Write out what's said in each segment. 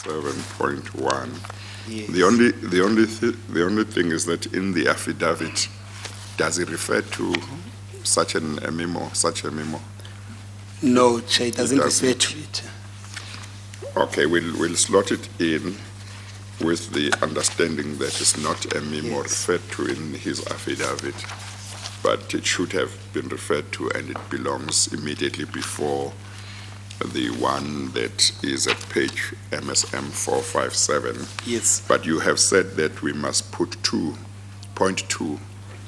7.1. Yes. The only thing is that in the affidavit, does it refer to such a memo? No, Chair, it doesn't refer doesn't. to it. Okay, we'll slot it in with the understanding that it's not a memo Yes. referred to in his affidavit, but it should have been referred to, and it belongs immediately before the one that is at page MSM 457. Yes, But you have said that we must put 2.2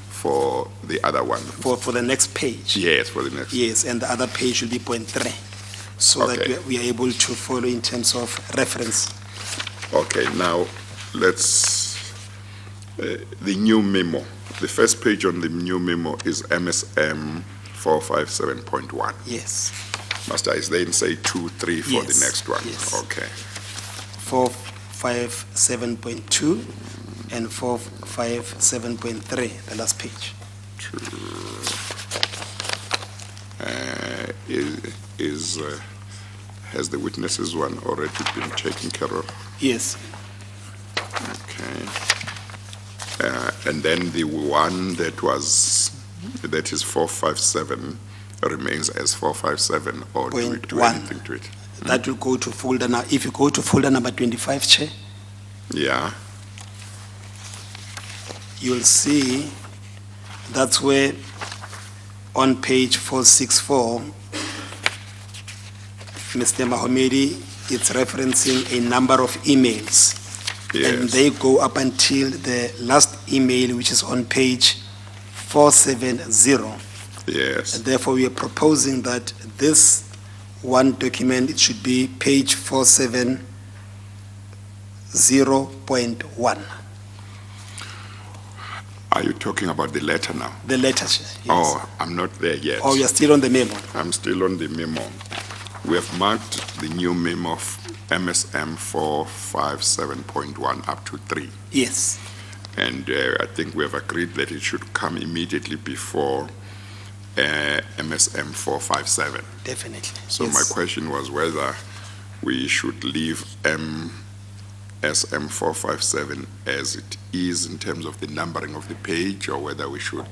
for the other one. for the next page. Yes, for the next. Yes, and the other page will be point 3, so Okay. that we are able to follow in terms of reference. Okay, now let's, the new memo. The first page on the new memo is MSM 457.1. Yes, Master, is then say 2, 3 for Yes, the next one? yes. Okay. 457.2 and 457.3, the last page. Has the witnesses one already been taken care of? Yes, Okay. And then the one that is 457 remains as 457, or do we Point do one. anything to it? that will go to folder now. If you go to folder number 25, Chair, Yeah, you'll see that's where on page 464, Mr. Mahomedi, it's referencing a number of emails. And yes, they go up until the last email, which is on page 470. yes. And therefore, we are proposing that this one document, it should be page 470.1. Are you talking about the letter now? The letter, yes. Oh, I'm not there yet. Oh, you're still on the memo. I'm still on the memo. We have marked the new memo of MSM 457.1 up to 3. Yes, And I think we have agreed that it should come immediately before MSM 457. definitely. So Yes. my question was whether we should leave MSM 457 as it is in terms of the numbering of the page, or whether we should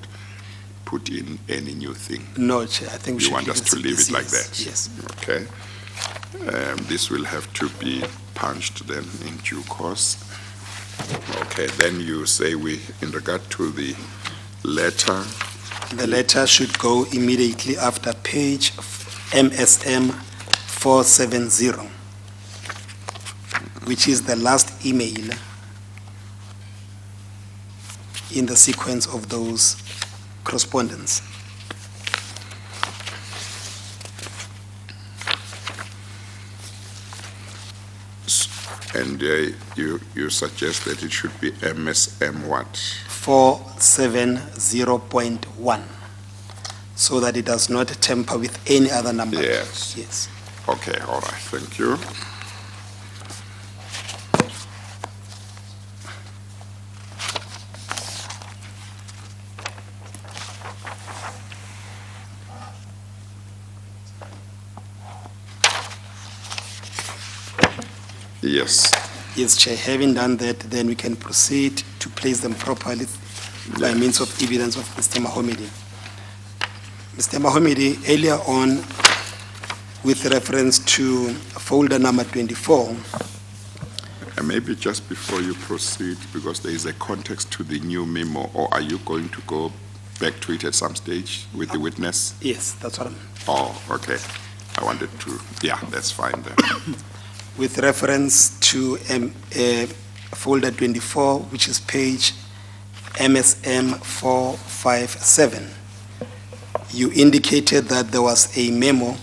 put in any new thing. No, Chair, I think we You should want us to leave it like yes, that? Yes. Okay. This will have to be punched then in due course. Okay, then you say in regard to the letter, The letter should go immediately after page MSM 470, which is the last email in the sequence of those correspondence. and you suggest that it should be MSM what? 470.1, so that it does not tamper with any other number. Yes. Yes. Okay, all right, thank you. Yes. Yes, Chair. Having done that, then we can proceed to place them properly by means of evidence of Mr. Mahomedi. Mr. Mahomedi, earlier on, with reference to folder number 24, And maybe just before you proceed, because there is a context to the new memo, or are you going to go back to it at some stage with the witness? yes, that's what I'm... Oh, okay. I wanted to, yeah, that's fine then. With reference to folder 24, which is page MSM 457, you indicated that there was a memo.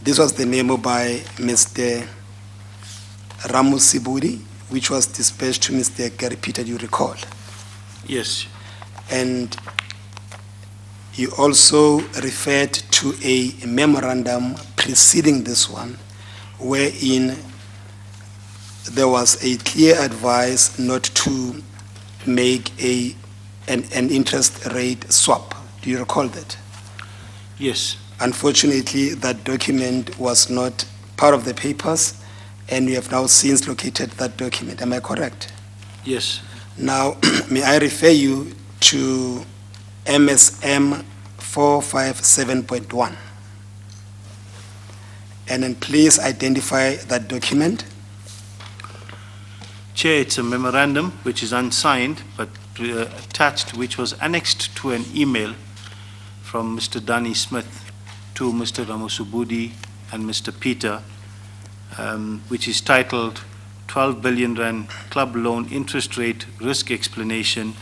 This was the memo by Mr. Ramusibudi, which was dispatched to Mr. Gary Peter, you recall. Yes. And you also referred to a memorandum preceding this one, wherein there was a clear advice not to make an interest rate swap. Do you recall that? Yes. Unfortunately, that document was not part of the papers, and you have now since located that document. Am I correct? Yes. Now, may I refer you to MSM 457.1? And then please identify that document. Chair, it's a memorandum which is unsigned but attached, which was annexed to an email from Mr. Danny Smith to Mr. Ramasubudi and Mr. Peter, which is titled 12 billion rand club loan interest rate risk explanation,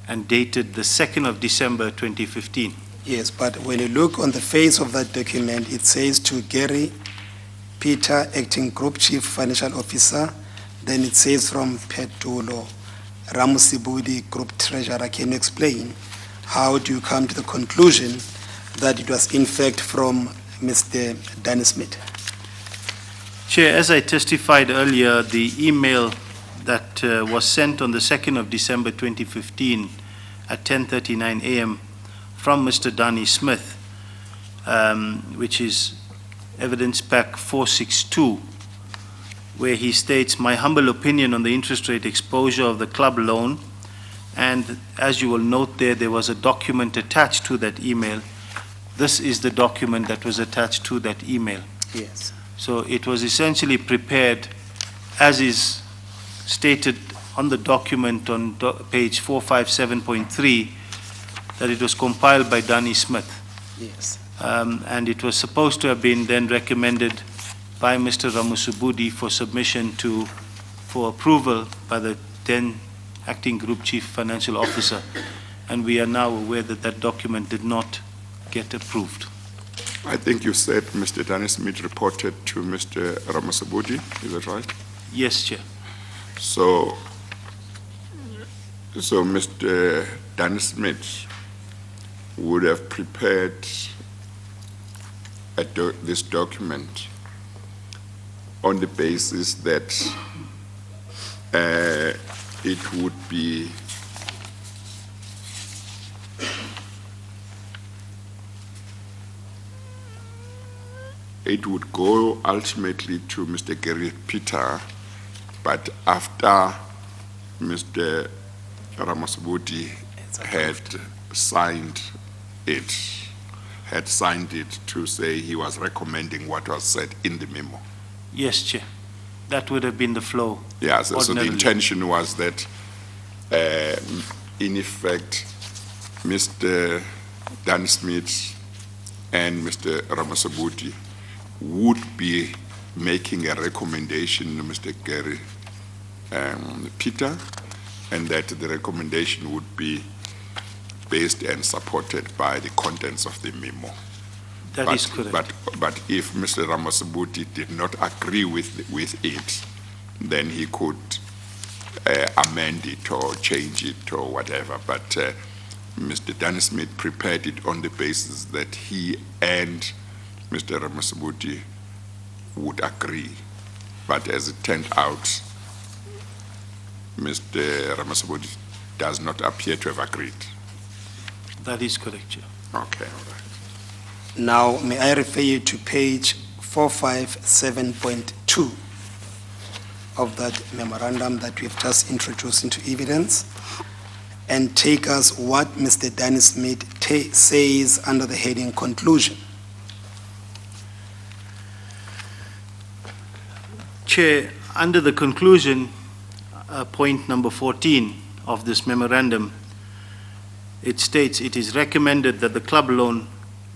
and dated the 2nd of December 2015. Yes, but when you look on the face of that document, it says to Gary Peter, Acting Group Chief Financial Officer. Then it says from Petulo Ramusibudi, Group Treasurer. Can you explain how do you come to the conclusion that it was in fact from Mr. Danny Smith? Chair, as I testified earlier, the email that was sent on the 2nd of December 2015 at 10:39 a.m. from Mr. Danny Smith, which is Evidence Pack 462, where he states, my humble opinion on the interest rate exposure of the club loan, and as you will note there was a document attached to that email. This is the document that was attached to that email. Yes. So it was essentially prepared, as is stated on the document on page 457.3, that it was compiled by Danny Smith. Yes. And it was supposed to have been then recommended by Mr. Ramusubudi for submission for approval by the then Acting Group Chief Financial Officer. And we are now aware that that document did not get approved. I think you said Mr. Danny Smith reported to Mr. Ramasubudi, is that right? Yes, Chair. So Mr. Danny Smith would have prepared this document on the basis that it would be it would go ultimately to Mr. Gary Peter, but after Mr. Ramasubudi had signed it to say he was recommending what was said in the memo. Yes, Chair. That would have been the flow. Yes, so the intention was that, in effect, Mr. Dan Smith and Mr. Ramasubudi would be making a recommendation to Mr. Gary Peter, and that the recommendation would be based and supported by the contents of the memo. That is correct. But if Mr. Ramasubudi did not agree with it, then he could amend it or change it or whatever. But Mr. Dan Smith prepared it on the basis that he and Mr. Ramasubudi would agree. But as it turned out, Mr. Ramasubudi does not appear to have agreed. That is correct, Chair. Okay, all right. Now, may I refer you to page 457.2 of that memorandum that we've just introduced into evidence, and take us what Mr. Danny Smith says under the heading conclusion. Chair, under the conclusion, point number 14 of this memorandum, it states it is recommended that the club loan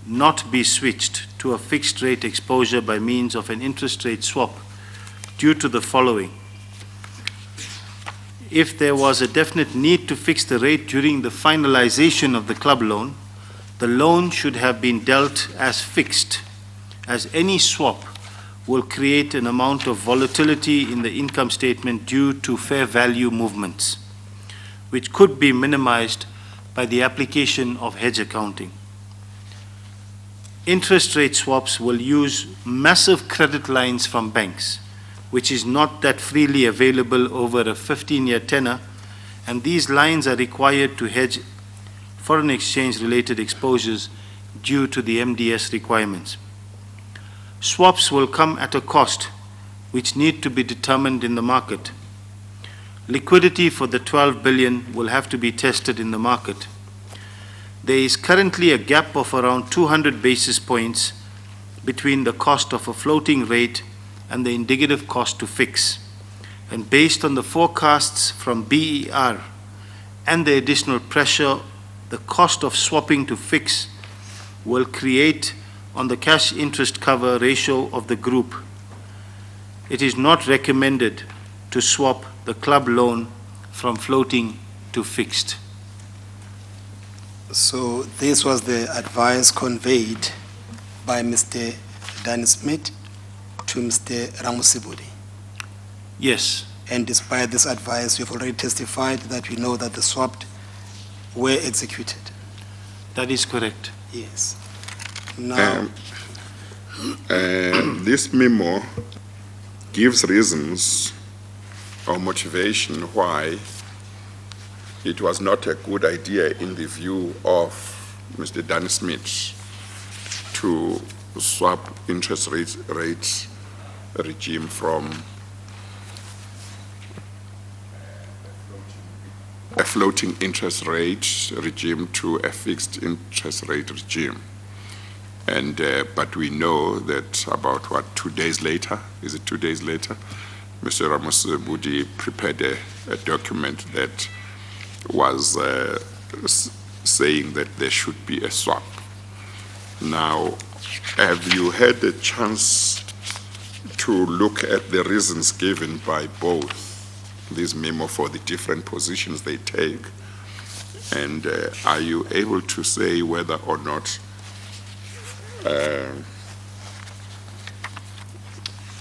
not be switched to a fixed rate exposure by means of an interest rate swap due to the following. If there was a definite need to fix the rate during the finalization of the club loan, the loan should have been dealt as fixed, as any swap will create an amount of volatility in the income statement due to fair value movements, which could be minimized by the application of hedge accounting. Interest rate swaps will use massive credit lines from banks, which is not that freely available over a 15-year tenor, and these lines are required to hedge foreign exchange related exposures due to the MDS requirements. Swaps will come at a cost which need to be determined in the market. Liquidity for the 12 billion will have to be tested in the market. There is currently a gap of around 200 basis points between the cost of a floating rate and the indicative cost to fix. And based on the forecasts from BER and the additional pressure the cost of swapping to fix will create on the cash interest cover ratio of the group, it is not recommended to swap the club loan from floating to fixed. So this was the advice conveyed by Mr. Dan Smith to Mr. Ramusibudi. Yes, And despite this advice, you've already testified that we know that the swaps were executed. that is correct. Yes. Now, This memo gives reasons or motivation why it was not a good idea in the view of Mr. Dan Smith to swap interest rate regime from a floating interest rate regime to a fixed interest rate regime. And, but we know that about, 2 days later, is it 2 days later, Mr. Ramusibudi prepared a document that was saying that there should be a swap. Now, have you had a chance to look at the reasons given by both this memo for the different positions they take? And are you able to say whether or not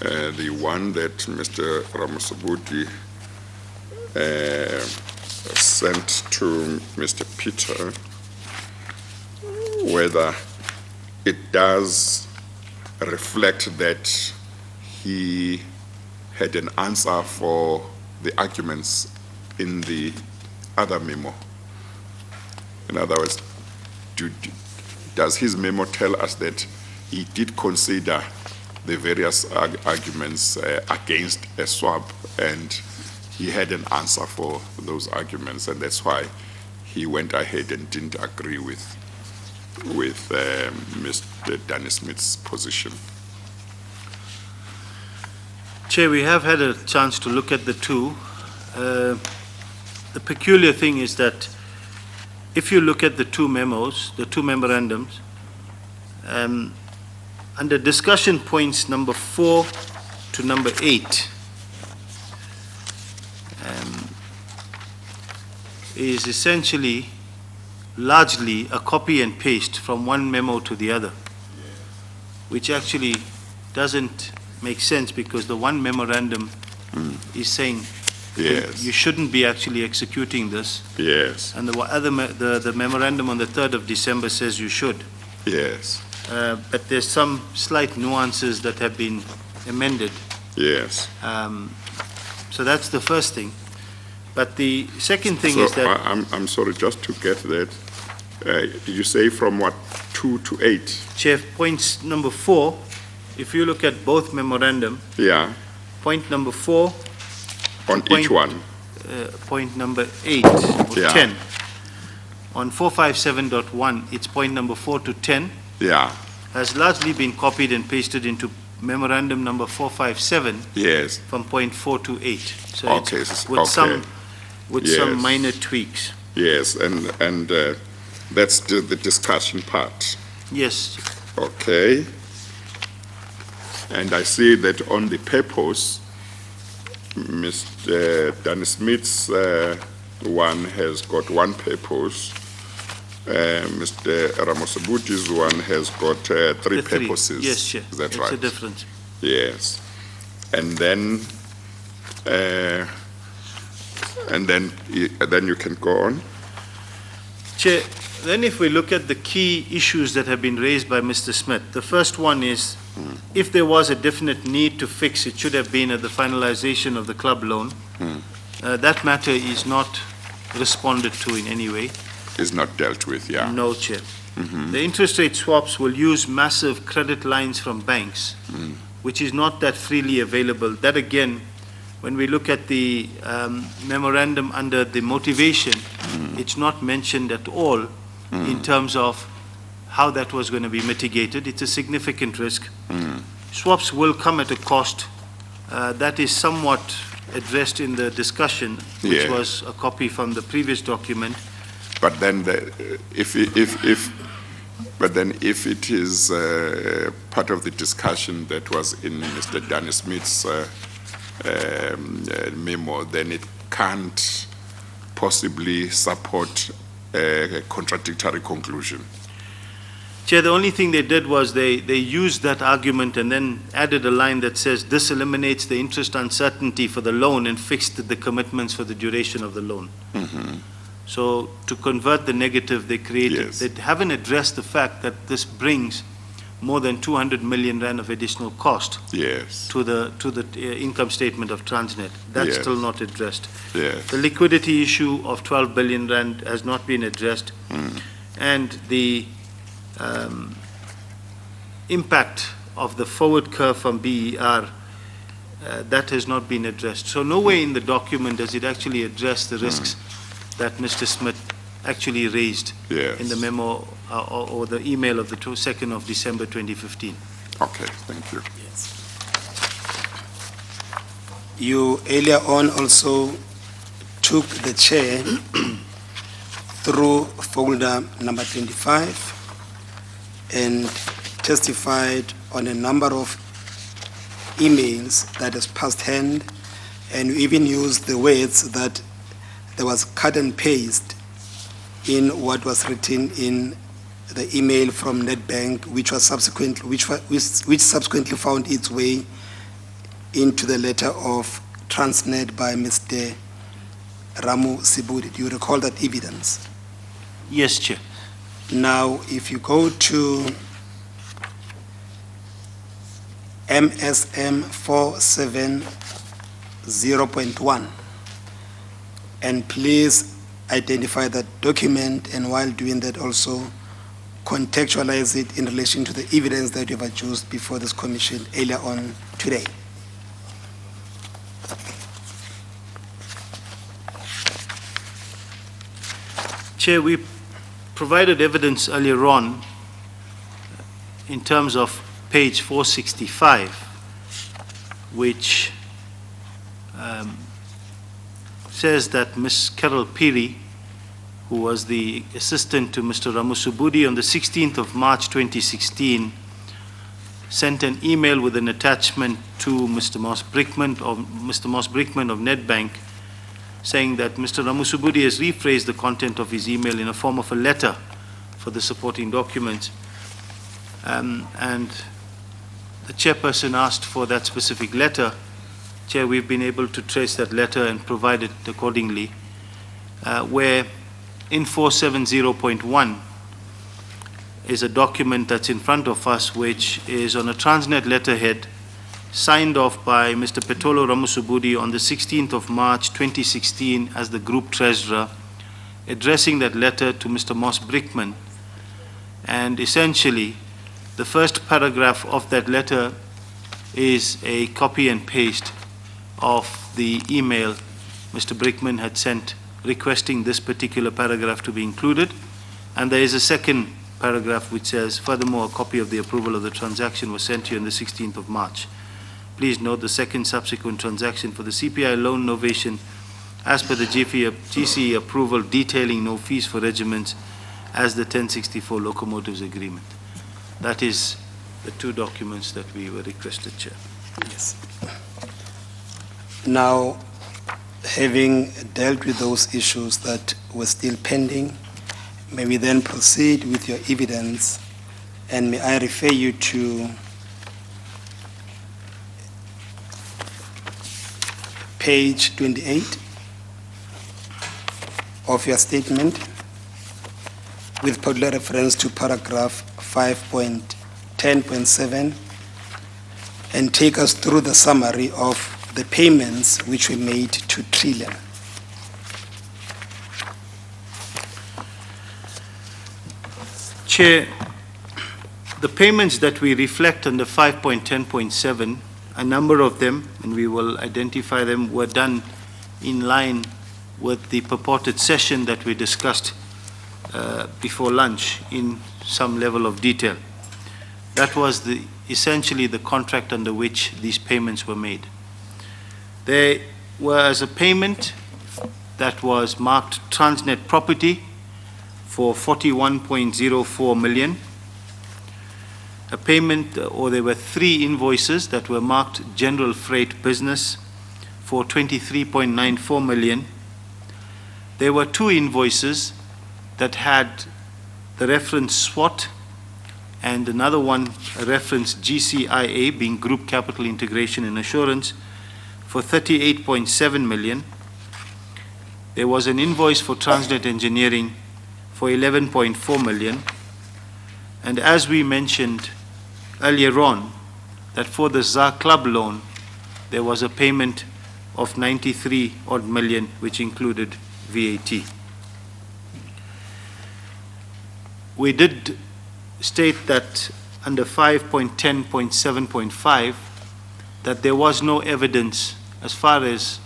the one that Mr. Ramusibudi sent to Mr. Peter, whether it does reflect that he had an answer for the arguments in the other memo? In other words, does his memo tell us that he did consider the various arguments against a swap and he had an answer for those arguments, and that's why he went ahead and didn't agree with Mr. Dan Smith's position? Chair, we have had a chance to look at the two. The peculiar thing is that if you look at the two memos, the two memorandums, under discussion points number 4 to number 8, is essentially largely a copy and paste from one memo to the other, which actually doesn't make sense because the one memorandum is saying Yes. you shouldn't be actually executing this, Yes. and the memorandum on the 3rd of December says you should. Yes. But there's some slight nuances that have been amended. Yes. So that's the first thing. But the second thing So is that, I'm sorry, just to get that, did you say from what, 2 to 8? Chair, points number 4, if you look at both memorandum, Yeah, point number 4, on Point- each one. point number 8 or Yeah. 10. On 457.1, it's point number 4 to 10, Yeah, has largely been copied and pasted into memorandum number 457 yes, from point 4 to 8. So Okay, it's with some, okay. with some Yes. minor tweaks. yes, and that's the discussion part. Yes, Okay. And I see that on the purpose, Mr. Dan Smith's one has got one purpose. Mr. Ramosibudi's one has got three the three. purposes. Yes, Chair. Is that It's right? a difference. Yes. And then you can go on. Chair, then if we look at the key issues that have been raised by Mr. Smith, the first one is, if there was a definite need to fix, it should have been at the finalization of the club loan. That matter is not responded to in any way. Is not dealt with, yeah. No, Chair. The interest rate swaps will use massive credit lines from banks which is not that freely available. That again, when we look at the memorandum under the motivation, it's not mentioned at all in terms of how that was going to be mitigated. It's a significant risk. Swaps will come at a cost. That is somewhat addressed in the discussion, which Yeah. was a copy from the previous document. But then, if it is part of the discussion that was in Mr. Danny Smith's memo, then it can't possibly support a contradictory conclusion. Chair, the only thing they did was they used that argument and then added a line that says this eliminates the interest uncertainty for the loan and fixed the commitments for the duration of the loan. So to convert the negative they created, Yes. they haven't addressed the fact that this brings more than 200 million rand of additional cost Yes, to the income statement of Transnet. That's Yes. still not addressed. yes, The liquidity issue of 12 billion rand has not been addressed. And the impact of the forward curve from BER, that has not been addressed. So nowhere in the document does it actually address the risks that Mr. Smith actually raised yes. in the memo or the email of the 2nd of December 2015. Okay, thank you. You earlier on also took the chair through folder number 25 and testified on a number of emails that is past hand, and you even used the words that there was cut and paste in what was written in the email from Nedbank, which subsequently found its way into the letter of Transnet by Mr. Ramu Sibudi. Do you recall that evidence? Yes, Chair. Now, if you go to MSM 470.1, and please identify that document, and while doing that also contextualize it in relation to the evidence that you have adduced before this commission earlier on today. Chair, we provided evidence earlier on in terms of page 465, which says that Ms. Carol Piri, who was the assistant to Mr. Ramusubudi on the 16th of March 2016, sent an email with an attachment to Mr. Moss Brickman of Nedbank, saying that Mr. Ramusubudi has rephrased the content of his email in a form of a letter for the supporting documents. And the chairperson asked for that specific letter. Chair, we've been able to trace that letter and provide it accordingly, where in 470.1 is a document that's in front of us, which is on a Transnet letterhead signed off by Mr. Petolo Ramusubudi on the 16th of March 2016 as the Group Treasurer, addressing that letter to Mr. Moss Brickman. And essentially, the first paragraph of that letter is a copy and paste of the email Mr. Brickman had sent requesting this particular paragraph to be included. And there is a second paragraph which says, furthermore, a copy of the approval of the transaction was sent to you on the 16th of March. Please note the second subsequent transaction for the CPI loan novation as per the GCE approval detailing no fees for regiments as the 1064 locomotives agreement. That is the two documents that we were requested, Chair. Yes. Now, having dealt with those issues that were still pending, may we then proceed with your evidence, and may I refer you to page 28 of your statement with particular reference to paragraph 5.10.7, and take us through the summary of the payments which were made to Trillium. Chair, The payments that we reflect under 5.10.7, a number of them, and we will identify them, were done in line with the purported session that we discussed before lunch in some level of detail. That was essentially the contract under which these payments were made. There was a payment that was marked Transnet Property for 41.04 million. A payment, or there were 3 invoices that were marked General Freight Business for 23.94 million. There were 2 invoices that had the reference SWOT and another one, a reference GCIA, being Group Capital Integration and Assurance, for 38.7 million. There was an invoice for Transnet Engineering for 11.4 million. And as we mentioned earlier on, that for the ZA Club loan, there was a payment of 93 odd million, which included VAT. We did state that under 5.10.7.5 that there was no evidence, as far as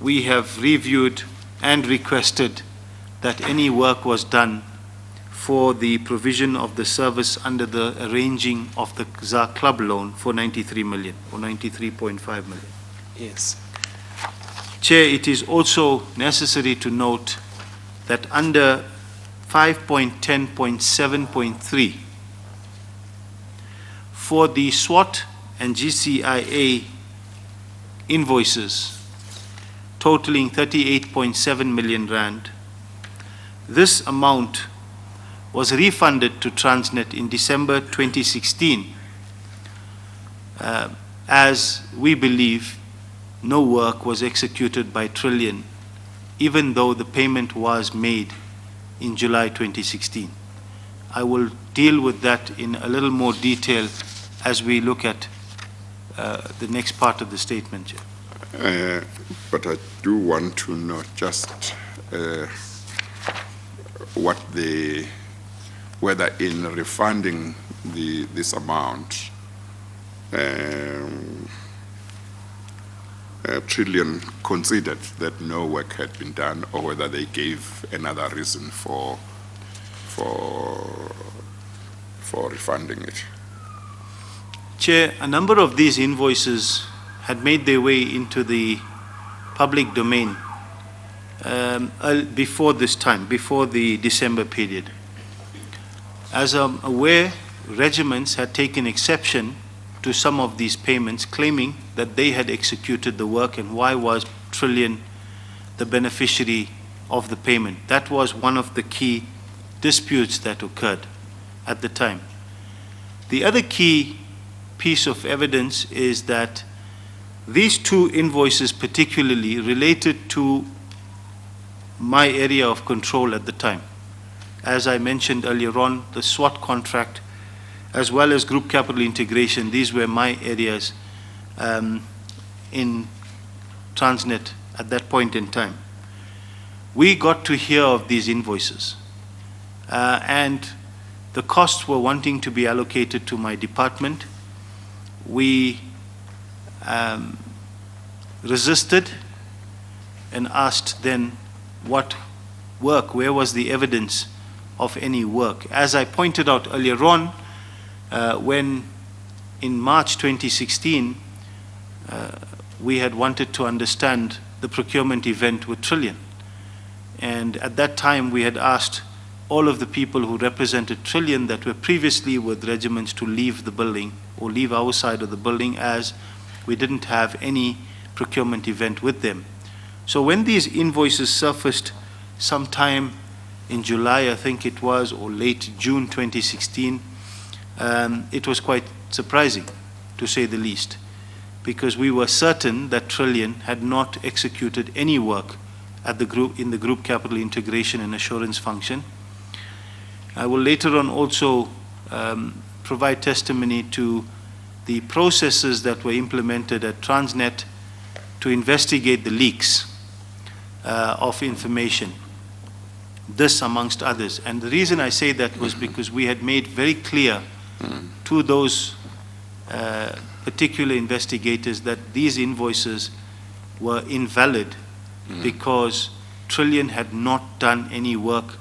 we have reviewed and requested, that any work was done for the provision of the service under the arranging of the ZA Club loan for 93 million or 93.5 million. Yes. Chair, it is also necessary to note that under 5.10.7.3, for the SWOT and GCIA invoices totaling 38.7 million rand, this amount was refunded to Transnet in December 2016, as we believe no work was executed by Trillion, even though the payment was made in July 2016. I will deal with that in a little more detail as we look at the next part of the statement, Chair. But I do want to know just whether in refunding this amount, Trillion considered that no work had been done, or whether they gave another reason for refunding it. Chair, a number of these invoices had made their way into the public domain before this time, before the December period. As I'm aware, regiments had taken exception to some of these payments, claiming that they had executed the work, and why was Trillion the beneficiary of the payment. That was one of the key disputes that occurred at the time. The other key piece of evidence is that these 2 invoices particularly related to my area of control at the time. As I mentioned earlier on, the SWOT contract as well as Group Capital Integration, these were my areas in Transnet at that point in time. We got to hear of these invoices and the costs were wanting to be allocated to my department. We resisted and asked then what work, where was the evidence of any work. As I pointed out earlier on, when in March 2016, we had wanted to understand the procurement event with Trillion. And at that time, we had asked all of the people who represented Trillion that were previously with regiments to leave the building or leave our side of the building, as we didn't have any procurement event with them. So when these invoices surfaced sometime in July, I think it was, or late June 2016, it was quite surprising, to say the least, because we were certain that Trillion had not executed any work at the group, in the Group Capital Integration and Assurance function. I will later on also provide testimony to the processes that were implemented at Transnet to investigate the leaks of information, this amongst others. And the reason I say that was because we had made very clear to those particular investigators that these invoices were invalid because Trillion had not done any work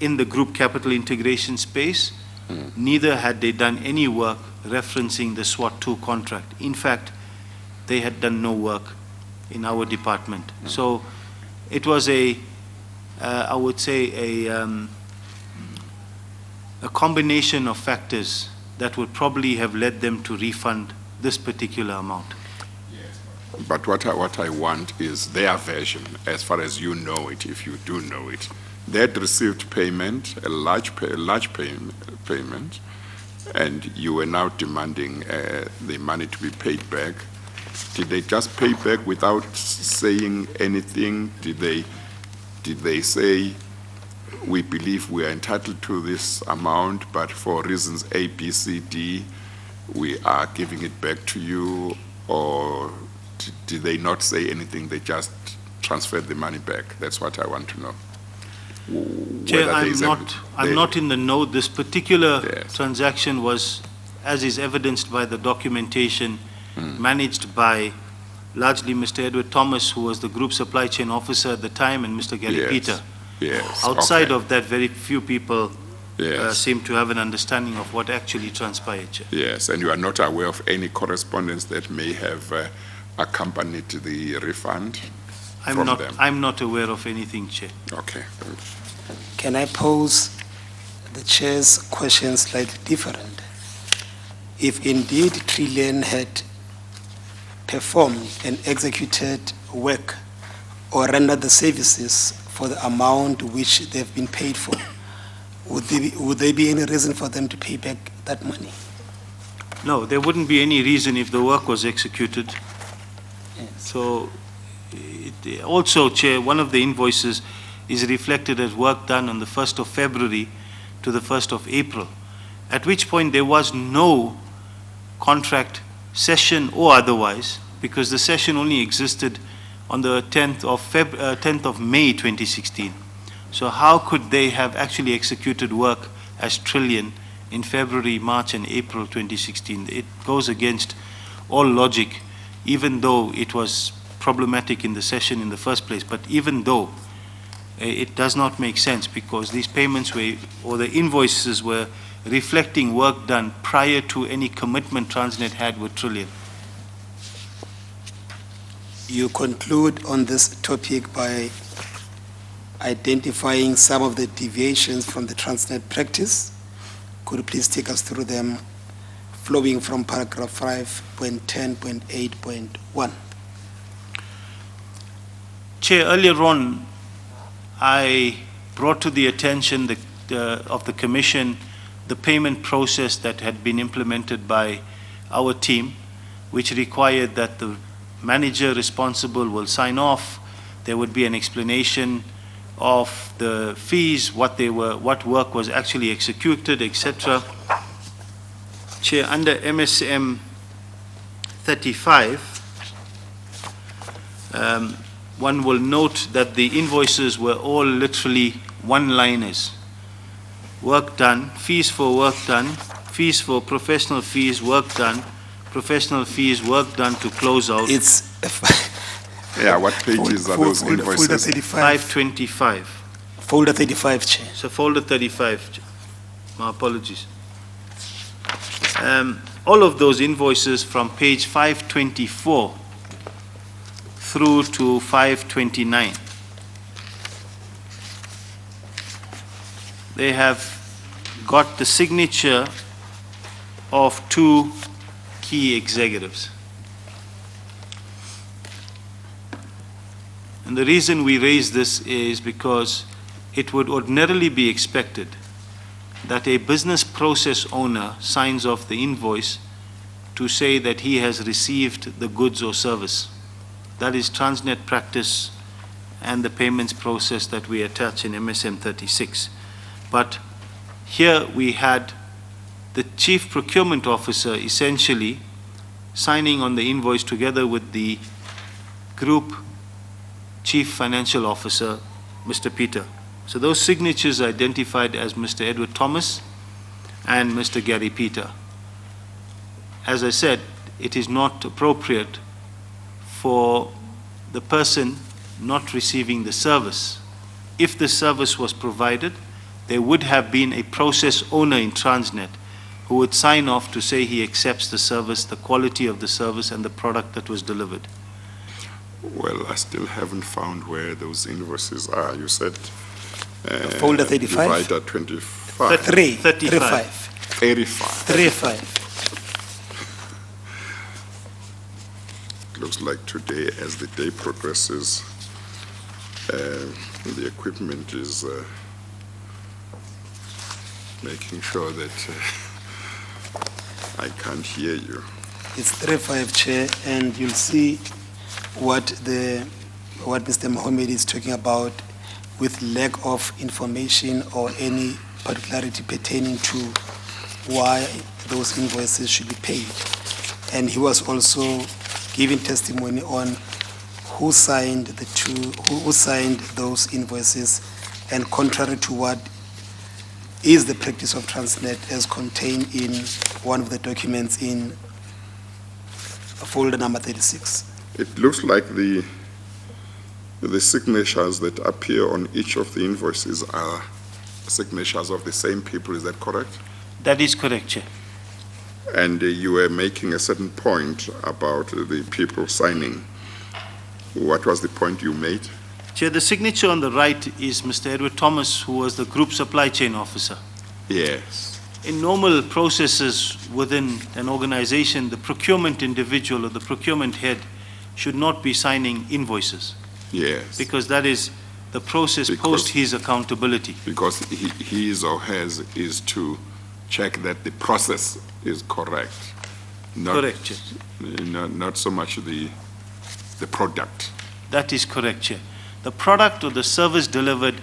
in the group capital integration space, neither had they done any work referencing the SWAT 2 contract. In fact, they had done no work in our department. So it was I would say a combination of factors that would probably have led them to refund this particular amount. But what I want is their version, as far as you know it, if you do know it. They had received payment, a large payment, and you were now demanding the money to be paid back. Did they just pay back without saying anything? Did they say, we believe we are entitled to this amount, but for reasons A, B, C, D, we are giving it back to you? Or did they not say anything? They just transferred the money back? That's what I want to know. Chair, I'm not in the know. This particular transaction was, as is evidenced by the documentation, managed by largely Mr. Edward Thomas, who was the group supply chain officer at the time, and Mr. Gary Peter. Yes. Outside of that, very few people seem to have an understanding of what actually transpired, Chair. Yes, and you are not aware of any correspondence that may have accompanied the refund from them? I'm not aware of anything, Chair. Okay. Can I pose the Chair's question slightly different? If indeed Trillion had performed and executed work or rendered the services for the amount which they've been paid for, would there be any reason for them to pay back that money? No, there wouldn't be any reason if the work was executed. Yes. So, also, Chair, one of the invoices is reflected as work done on the 1st of February to the 1st of April, at which point there was no contract session or otherwise, because the session only existed on the 10th of May 2016. So how could they have actually executed work as Trillion in February, March, and April 2016? It goes against all logic, even though it was problematic in the session in the first place. But even though it does not make sense, because these payments were, or the invoices were reflecting work done prior to any commitment Transnet had with Trillion. You conclude on this topic by identifying some of the deviations from the Transnet practice. Could you please take us through them, flowing from paragraph 5.10.8.1? Chair, earlier on, I brought to the attention of the Commission the payment process that had been implemented by our team, which required that the manager responsible will sign off. There would be an explanation of the fees, what work was actually executed, etc. Chair, under MSM 35, one will note that the invoices were all literally one-liners. Work done, fees for work done, fees for professional fees, work done, professional fees, work done to close out. It's Yeah, what pages are those folder invoices? 35. 525. Folder 35, Chair. So folder 35. Chair. My apologies. All of those invoices from page 524 through to 529. They have got the signature of two key executives. And the reason we raise this is because it would ordinarily be expected that a business process owner signs off the invoice to say that he has received the goods or service. That is Transnet practice and the payments process that we attach in MSM 36. But here we had the Chief Procurement Officer essentially signing on the invoice together with the Group Chief Financial Officer, Mr. Peter. So those signatures are identified as Mr. Edward Thomas, and Mr. Gary Peter. As I said, it is not appropriate for the person not receiving the service. If the service was provided, there would have been a process owner in Transnet who would sign off to say he accepts the service, the quality of the service, and the product that was delivered. Well, I still haven't found where those invoices are. You said Folder 35? Divider 25. 35. 85. 35. Looks like today, as the day progresses, the equipment is making sure that I can't hear you. It's 35, Chair, and you'll see what Mr. Mohammed is talking about with lack of information or any particularity pertaining to why those invoices should be paid. And he was also giving testimony on who signed those invoices, and contrary to what is the practice of Transnet as contained in one of the documents in folder number 36. It looks like the signatures that appear on each of the invoices are signatures of the same people. Is that correct? That is correct, Chair. And you were making a certain point about the people signing. What was the point you made? Chair, the signature on the right is Mr. Edward Thomas, who was the Group Supply Chain Officer. Yes. In normal processes within an organization, the procurement individual or the procurement head should not be signing invoices, Yes. because that is the process post his accountability. Because his or hers is to check that the process is correct. Correct, Chair. Not so much the product. That is correct, Chair. The product or the service delivered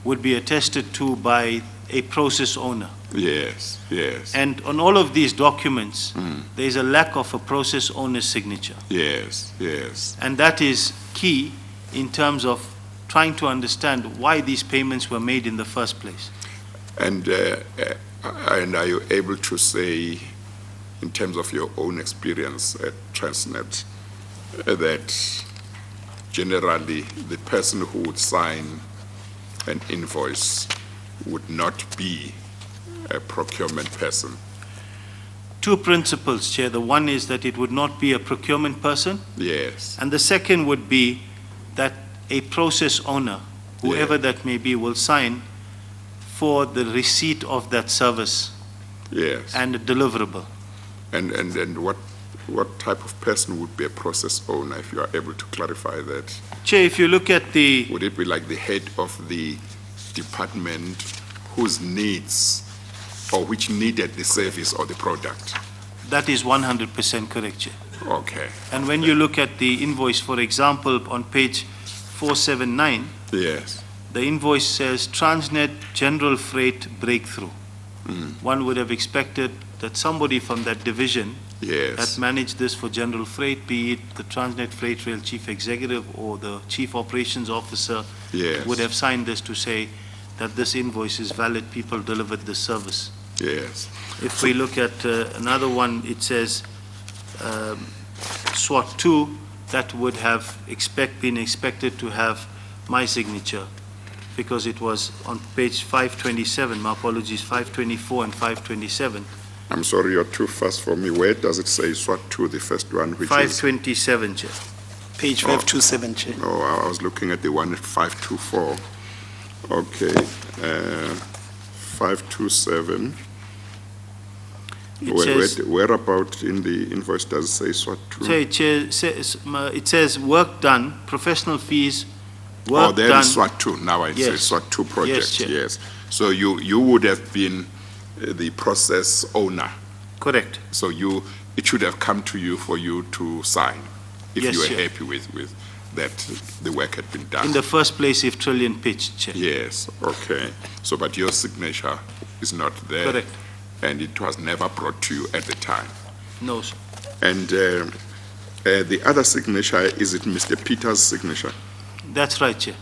would be attested to by a process owner. Yes, yes. And on all of these documents, there is a lack of a process owner's signature. Yes, yes. And that is key in terms of trying to understand why these payments were made in the first place. And are you able to say, in terms of your own experience at Transnet, that generally the person who would sign an invoice would not be a procurement person? Two principles, Chair. The one is that it would not be a procurement person, Yes, and the second would be that a process owner, whoever that may be, will sign for the receipt of that service yes. and a deliverable. And what type of person would be a process owner, if you are able to clarify that? Chair, if you look at the, Would it be like the head of the department whose needs or which needed the service or the product? that is 100% correct, Chair. Okay, And when you look at the invoice, for example, on page 479, yes, the invoice says Transnet General Freight Breakthrough. One would have expected that somebody from that division that yes, managed this for General Freight, be it the Transnet Freight Rail Chief Executive or the Chief Operations Officer, yes, would have signed this to say that this invoice is valid, people delivered this service. yes, If we look at another one, it says SWAT 2, that would have been expected to have my signature, because it was on page 527, my apologies, 524 and 527. I'm sorry, you're too fast for me. Where does it say SWAT 2, the first one, which is? 527, Chair. Page 527, Chair. Oh, I was looking at the one at 524. Okay, 527. It says, Where about in the invoice does it say SWAT 2? Chair, it says work done, professional fees, Oh, work there done. is SWAT 2. Now I say Yes. SWAT 2 project, Chair. yes. So you would have been the process owner. Correct. So it should have come to you for you to sign if Yes, you were Chair. happy with that the work had been done. In the first place, if Trillion pitched, Chair. Yes, okay. So, but your signature is not there. Correct. And it was never brought to you at the time. No, sir. And the other signature, is it Mr. Peter's signature? That's right, Chair.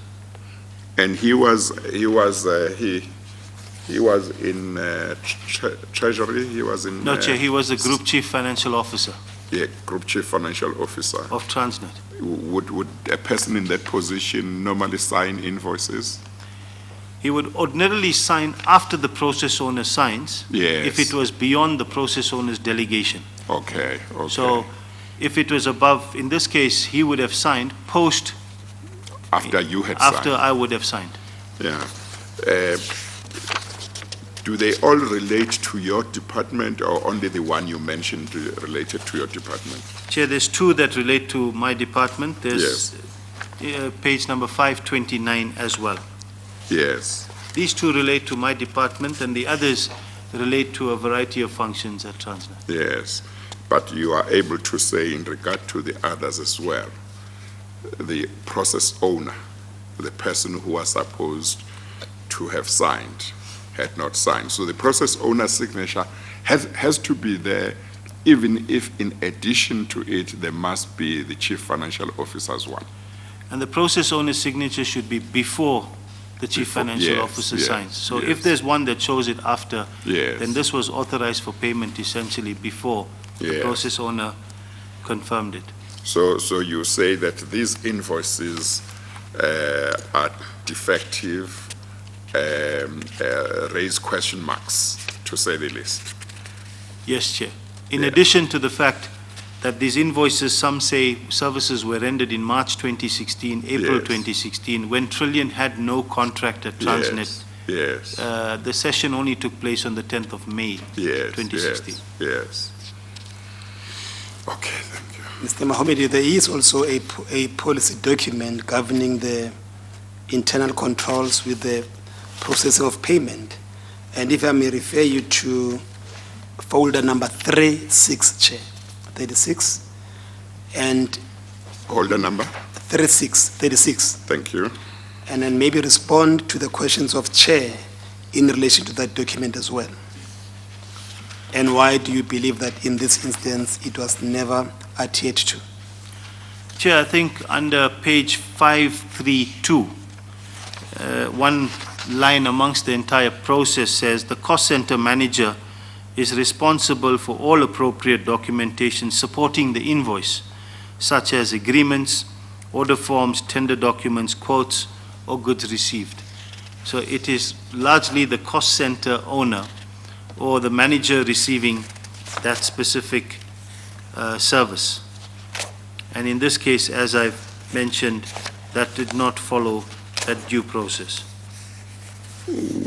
And he He was in Treasury, he was in... No, Chair, he was the Group Chief Financial Officer Yeah, Group Chief Financial Officer. of Transnet. Would a person in that position normally sign invoices? He would ordinarily sign after the process owner signs. Yes. If it was beyond the process owner's delegation. Okay, okay. So if it was above, in this case, he would have signed post, After you had signed? after I would have signed. Yeah. Do they all relate to your department or only the one you mentioned related to your department? Chair, there's two that relate to my department. There's page number 529 as well. Yes. These two relate to my department, and the others relate to a variety of functions at Transnet. Yes. But you are able to say in regard to the others as well, the process owner, the person who was supposed to have signed, had not signed. So the process owner's signature has to be there, even if in addition to it, there must be the chief financial officer's one. And the process owner's signature should be before the chief Before- financial yes, officer yes, signs. So yes. if there's one that shows it after, Yes. then this was authorized for payment essentially before the Yes. process owner confirmed it. So you say that these invoices are defective, raise question marks, to say the least. Yes, Chair. In Yeah. addition to the fact that these invoices, some say services were rendered in March 2016, April Yes. 2016, when Trillion had no contract at Transnet. Yes, The session only took place on the 10th of May, yes, 2016. yes. Okay, thank you. Mr. Mahomedi, there is also a policy document governing the internal controls with the processing of payment. And if I may refer you to folder number 36, Chair, 36, and Holder number? 36, Thank you. and then maybe respond to the questions of Chair in relation to that document as well. And why do you believe that in this instance it was never adhered to? Chair, I think under page 532, one line amongst the entire process says, the cost center manager is responsible for all appropriate documentation supporting the invoice, such as agreements, order forms, tender documents, quotes, or goods received. So it is largely the cost center owner or the manager receiving that specific service. And in this case, as I've mentioned, that did not follow that due process.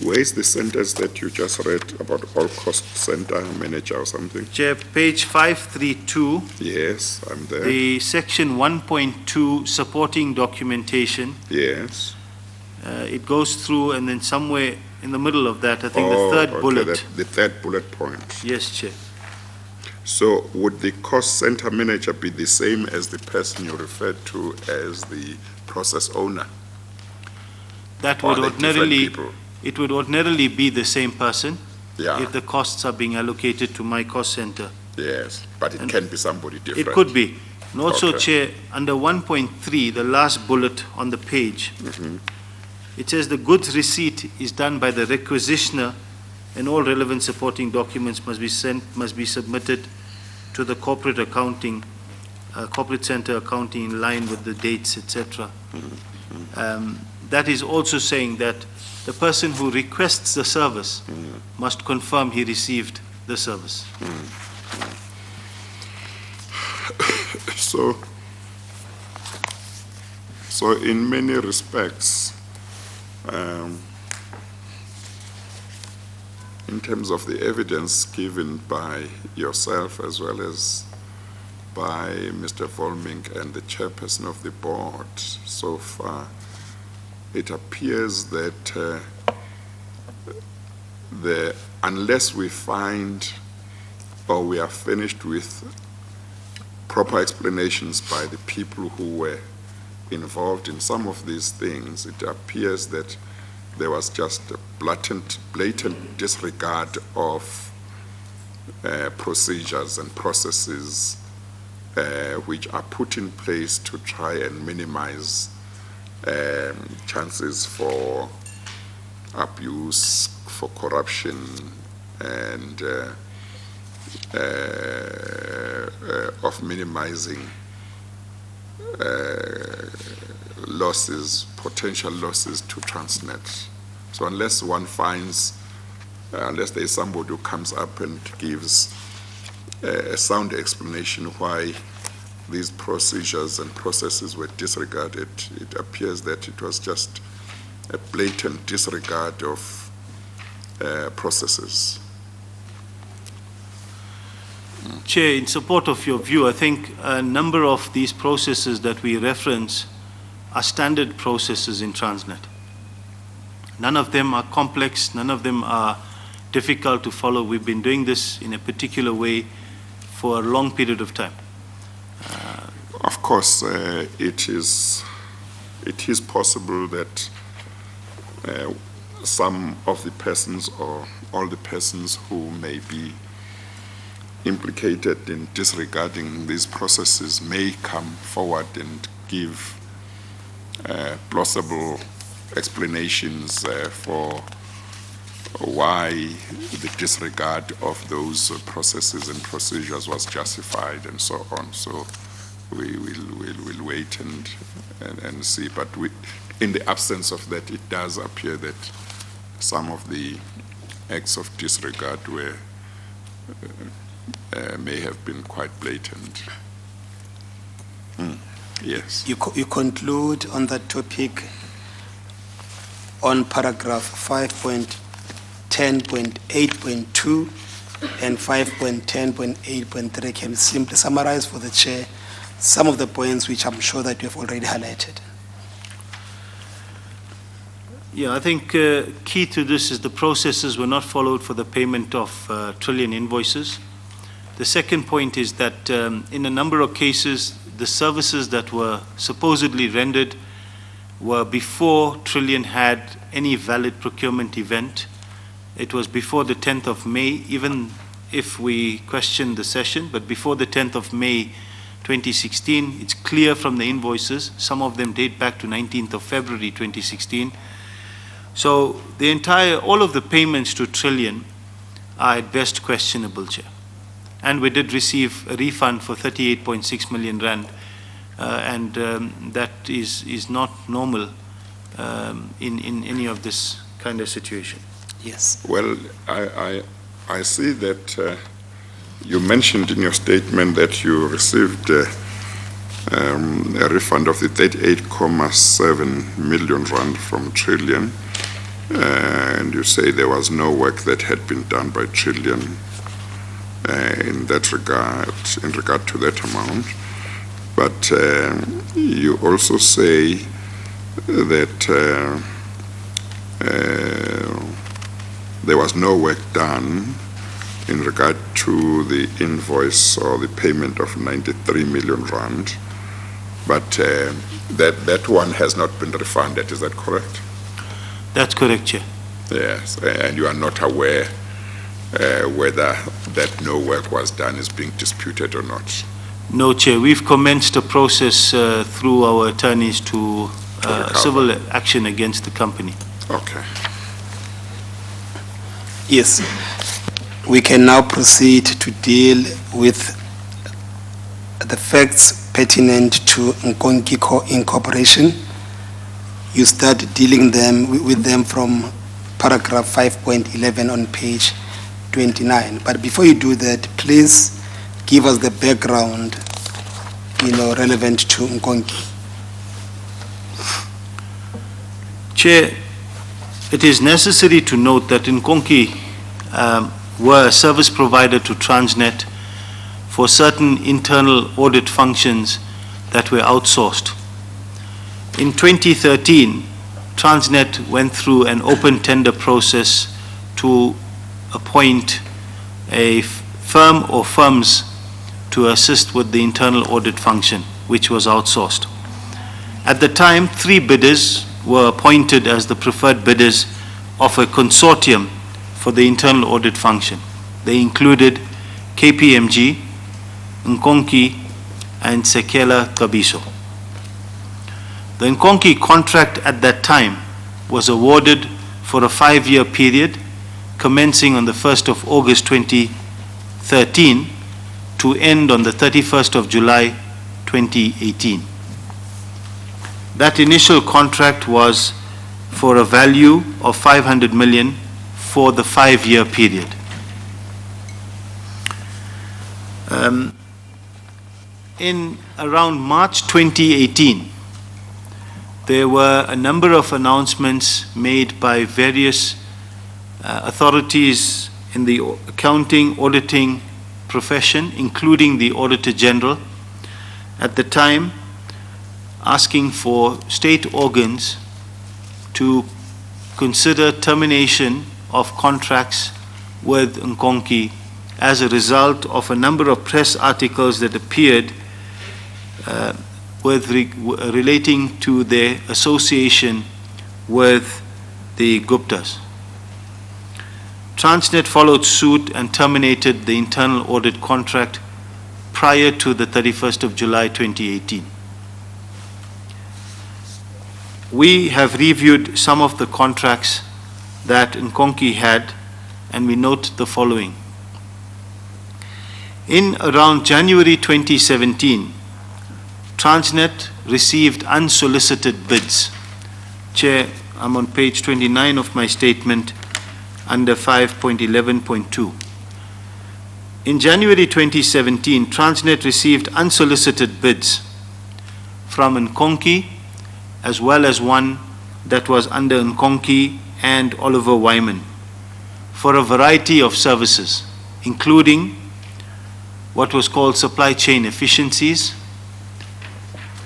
Where is the sentence that you just read about all cost center manager or something? Chair, page 532, Yes, I'm there. the section 1.2 supporting documentation, Yes. it goes through and then somewhere in the middle of that, I think the Oh, third okay, bullet. the third bullet point. Yes, Chair. So would the cost center manager be the same as the person you referred to as the process owner? That Or would are they different ordinarily, people? it would ordinarily be the same person Yeah, if the costs are being allocated to my cost center. yes, but it can be somebody different. It could be. And also, Okay. Chair, under 1.3, the last bullet on the page, Mhm. it says the goods receipt is done by the requisitioner and all relevant supporting documents must be submitted to the corporate accounting, corporate center accounting in line with the dates, etc. That is also saying that the person who requests the service must confirm he received the service. So in many respects, in terms of the evidence given by yourself as well as by Mr. Volming and the chairperson of the board so far, it appears that unless we find or we are finished with proper explanations by the people who were involved in some of these things, it appears that there was just a blatant disregard of procedures and processes which are put in place to try and minimize chances for abuse, for corruption, and of minimizing losses, potential losses to Transnet. So unless one finds, unless there is somebody who comes up and gives a sound explanation why these procedures and processes were disregarded, it appears that it was just a blatant disregard of processes. Chair, in support of your view, I think a number of these processes that we reference are standard processes in Transnet. None of them are complex, none of them are difficult to follow. We've been doing this in a particular way for a long period of time. Of course, it is possible that some of the persons or all the persons who may be implicated in disregarding these processes may come forward and give plausible explanations for why the disregard of those processes and procedures was justified and so on. So we will wait and see. But in the absence of that, it does appear that some of the acts of disregard were may have been quite blatant. Yes. You conclude on that topic on paragraph 5.10.8.2 and 5.10.8.3. Can you simply summarize for the chair some of the points which I'm sure that you have already highlighted? Yeah, I think key to this is the processes were not followed for the payment of trillion invoices. The second point is that in a number of cases, the services that were supposedly rendered were before Trillion had any valid procurement event. It was before the 10th of May, even if we question the session, but before the 10th of May 2016, it's clear from the invoices, some of them date back to 19th of February 2016. So all of the payments to Trillion are at best questionable, Chair. And we did receive a refund for 38.6 million rand, and that is not normal in any of this kind of situation. Yes. Well, I see that you mentioned in your statement that you received a refund of the 38.7 million rand from Trillion, and you say there was no work that had been done by Trillion in regard to that amount. But you also say that there was no work done in regard to the invoice or the payment of 93 million rand, but that one has not been refunded. Is that correct? That's correct, Chair. Yes, and you are not aware whether that no work was done is being disputed or not? No, Chair. We've commenced a process through our attorneys to civil action against the company. Okay. Yes. We can now proceed to deal with the facts pertinent to Inkonkoni Incorporation. You start dealing with them from paragraph 5.11 on page 29. But before you do that, please give us the background, relevant to Inkonkoni. Chair, it is necessary to note that Inkonkoni were a service provider to Transnet for certain internal audit functions that were outsourced. In 2013, Transnet went through an open tender process to appoint a firm or firms to assist with the internal audit function, which was outsourced. At the time, 3 bidders were appointed as the preferred bidders of a consortium for the internal audit function. They included KPMG, Inkonkoni, and Sekela Kabiso. The Inkonkoni contract at that time was awarded for a 5-year period commencing on the 1st of August 2013 to end on the 31st of July 2018. That initial contract was for a value of 500 million for the 5-year period. In around March 2018, there were a number of announcements made by various authorities in the accounting, auditing profession, including the Auditor General, at the time asking for state organs to consider termination of contracts with Inkonkoni as a result of a number of press articles that appeared relating to their association with the Guptas. Transnet followed suit and terminated the internal audit contract prior to the 31st of July 2018. We have reviewed some of the contracts that Inkonkoni had, and we note the following. In around January 2017, Transnet received unsolicited bids. Chair, I'm on page 29 of my statement under 5.11.2. In January 2017, Transnet received unsolicited bids from Inkonkoni, as well as one that was under Inkonkoni and Oliver Wyman, for a variety of services, including what was called supply chain efficiencies,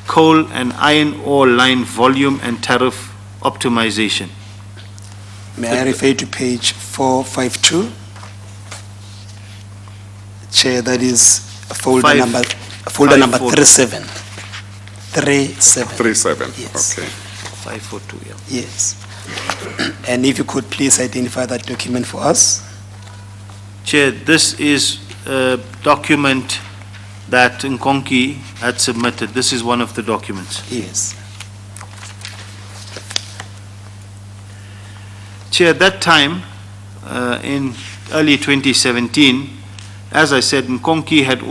coal and iron ore line volume and tariff optimization. May I refer to page 452? Chair, that is folder number 37. 37, Yes. okay. 542, yeah. Yes. And if you could please identify that document for us. Chair, this is a document that Inkonkoni had submitted. This is one of the documents. Yes. Chair, at that time, in early 2017, as I said, Inkonkoni had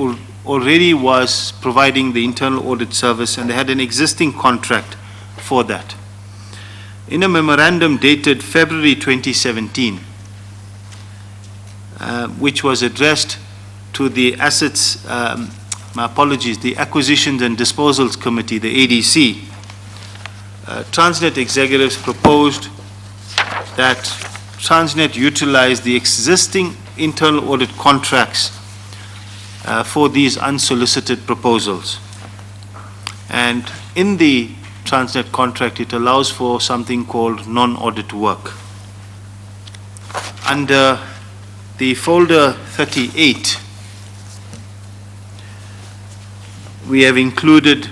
already was providing the internal audit service, and they had an existing contract for that. In a memorandum dated February 2017, which was addressed to the assets, my apologies, the Acquisitions and Disposals Committee, the ADC, Transnet executives proposed that Transnet utilize the existing internal audit contracts for these unsolicited proposals. And in the Transnet contract, it allows for something called non-audit work. Under the folder 38, we have included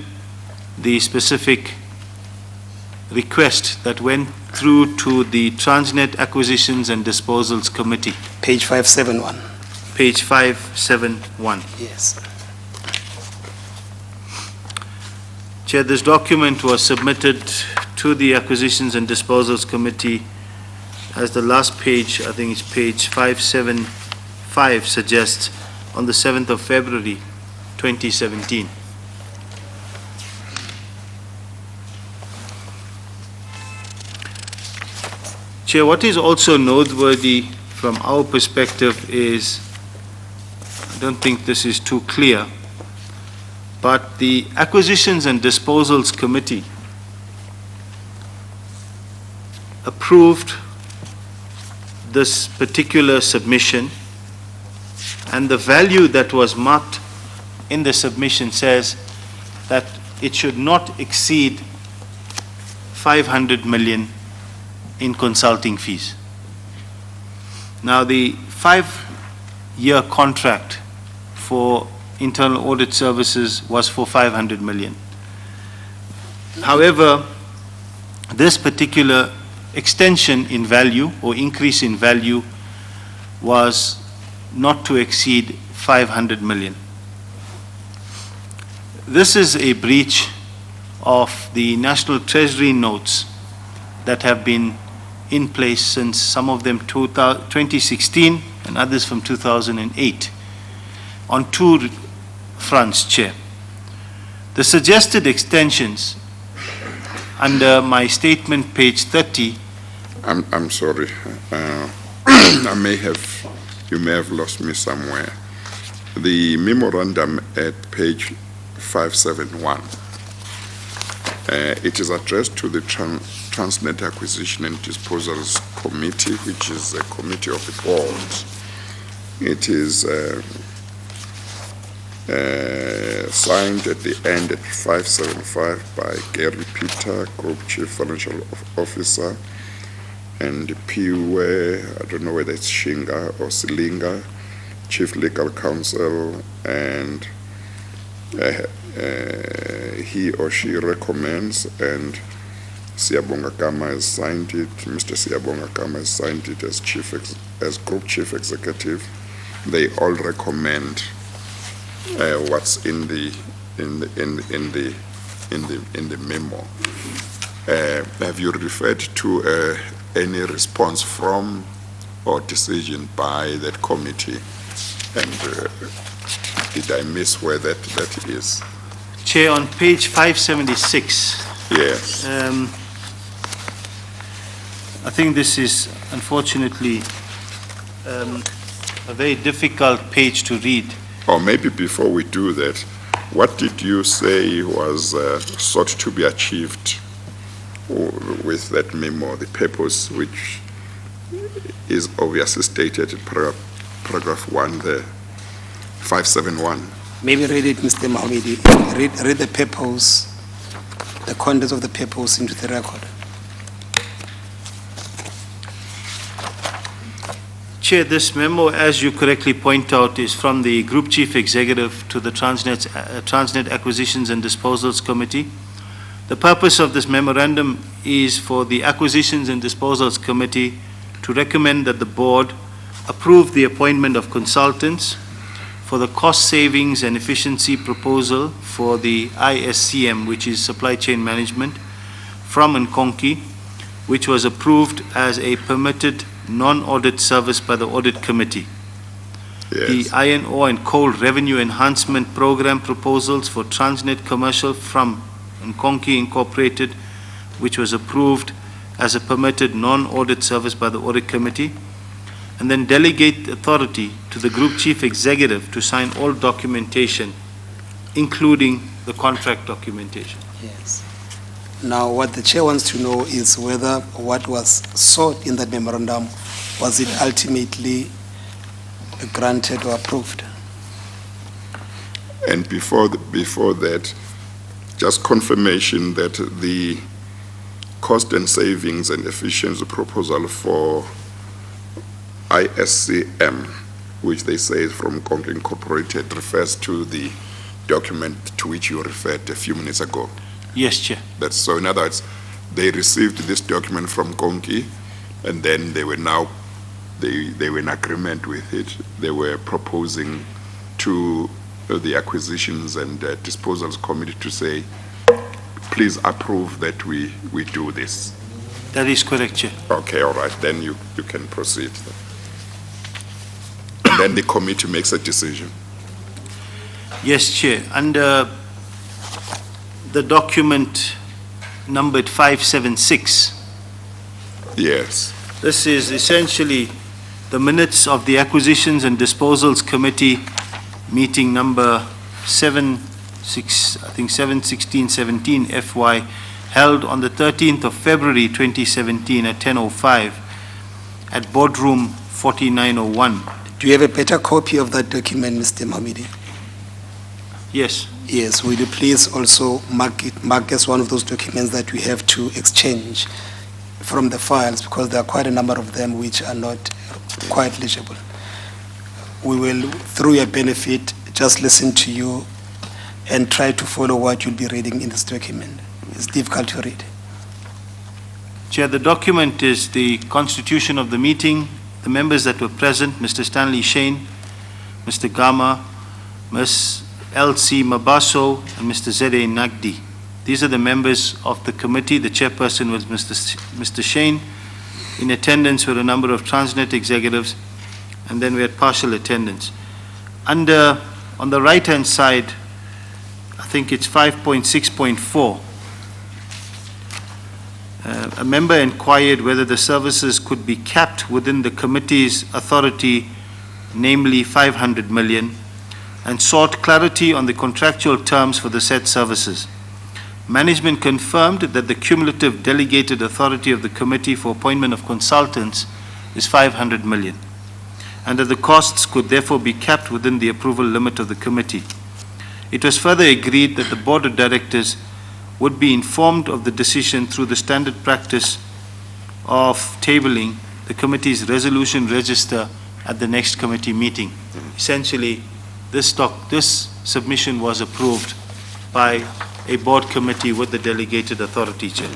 the specific request that went through to the Transnet Acquisitions and Disposals Committee. Page 571. Page 571. Yes. Chair, this document was submitted to the Acquisitions and Disposals Committee as the last page, I think it's page 575 suggests, on the 7th of February 2017. Chair, what is also noteworthy from our perspective is, I don't think this is too clear, but the Acquisitions and Disposals Committee approved this particular submission, and the value that was marked in the submission says that it should not exceed 500 million in consulting fees. Now, the 5-year contract for internal audit services was for 500 million. However, this particular extension in value or increase in value was not to exceed 500 million. This is a breach of the National Treasury notes that have been in place since some of them 2016 and others from 2008 on two fronts, Chair. The suggested extensions under my statement, page 30. I'm sorry. You may have lost me somewhere. The memorandum at page 571, it is addressed to the Transnet Acquisition and Disposals Committee, which is a committee of the board. It is signed at the end at 575 by Gary Peter, Group Chief Financial Officer, and Piwe, I don't know whether it's Shinga or Silinga, Chief Legal Counsel, and he or she recommends, and Siyabonga Kama has signed it. Mr. Siyabonga Kama has signed it as Group Chief Executive. They all recommend what's in the memo. Have you referred to any response from or decision by that committee? And did I miss where that is? Chair, on page 576. Yes. I think this is unfortunately a very difficult page to read. Or maybe before we do that, what did you say was sought to be achieved with that memo, the purpose, which is obviously stated in paragraph 1 there, 571? Maybe read it, Mr. Mahomedi. Read the purpose, the contents of the purpose into the record. Chair, this memo, as you correctly point out, is from the Group Chief Executive to the Transnet Acquisitions and Disposals Committee. The purpose of this memorandum is for the Acquisitions and Disposals Committee to recommend that the board approve the appointment of consultants for the cost savings and efficiency proposal for the ISCM, which is Supply Chain Management, from Inkonkoni, which was approved as a permitted non-audit service by the Audit Committee. Yes. The iron ore and coal revenue enhancement program proposals for Transnet Commercial from Inkonkoni Incorporated, which was approved as a permitted non-audit service by the Audit Committee, and then delegate authority to the Group Chief Executive to sign all documentation, including the contract documentation. Yes. Now, what the chair wants to know is whether what was sought in that memorandum, was it ultimately granted or approved? And before that, just confirmation that the cost and savings and efficiency proposal for ISCM, which they say is from Inkonkoni Incorporated, refers to the document to which you referred a few minutes ago. Yes, Chair. That's so. In other words, they received this document from Inkonkoni, and then they were in agreement with it. They were proposing to the Acquisitions and Disposals Committee to say, please approve that we do this. That is correct, Chair. Okay, all right. Then you can proceed. And then the committee makes a decision. Yes, Chair. Under the document numbered 576. Yes. This is essentially the minutes of the Acquisitions and Disposals Committee meeting number 7/16/17 FY, held on the 13th of February 2017 at 10:05 at boardroom 4901. Do you have a better copy of that document, Mr. Mahomedi? Yes. Yes, will you please also mark as one of those documents that we have to exchange from the files, because there are quite a number of them which are not quite legible. We will, through your benefit, just listen to you and try to follow what you'll be reading in this document. It's difficult to read. Chair, the document is the constitution of the meeting, the members that were present, Mr. Stanley Shane, Mr. Gama, Ms. L.C. Mabaso, and Mr. Zede Nagdi. These are the members of the committee. The chairperson was Mr. Shane. In attendance were a number of Transnet executives, and then we had partial attendance. On the right-hand side, I think it's 5.6.4. A member inquired whether the services could be capped within the committee's authority, namely 500 million, and sought clarity on the contractual terms for the said services. Management confirmed that the cumulative delegated authority of the committee for appointment of consultants is 500 million, and that the costs could therefore be capped within the approval limit of the committee. It was further agreed that the Board of Directors would be informed of the decision through the standard practice of tabling the committee's resolution register at the next committee meeting. Essentially, this submission was approved by a board committee with the delegated authority, Chair.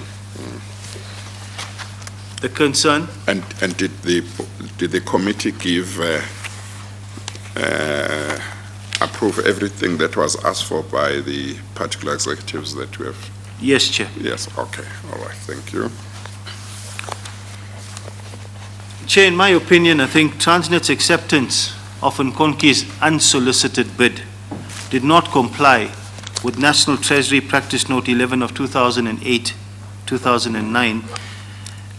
The concern? And did the committee give approve everything that was asked for by the particular executives that we have? Yes, Chair. Yes, okay, all right, thank you. Chair, in my opinion, I think Transnet's acceptance of Inkonki's unsolicited bid did not comply with National Treasury Practice Note 11 of 2008-2009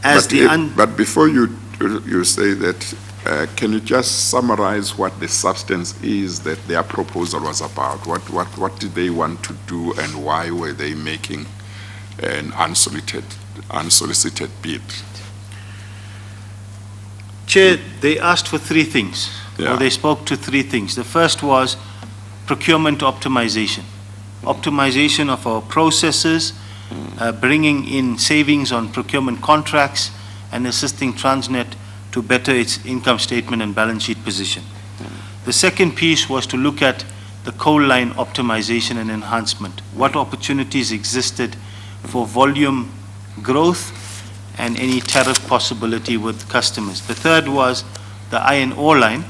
as but before you say that, can you just summarize what the substance is that their proposal was about? What did they want to do, and why were they making an unsolicited bid? Chair, they asked for three things, Yeah. or they spoke to three things. The first was procurement optimization. Optimization of our processes, bringing in savings on procurement contracts, and assisting Transnet to better its income statement and balance sheet position. The second piece was to look at the coal line optimization and enhancement. What opportunities existed for volume growth and any tariff possibility with customers. The third was the iron ore line,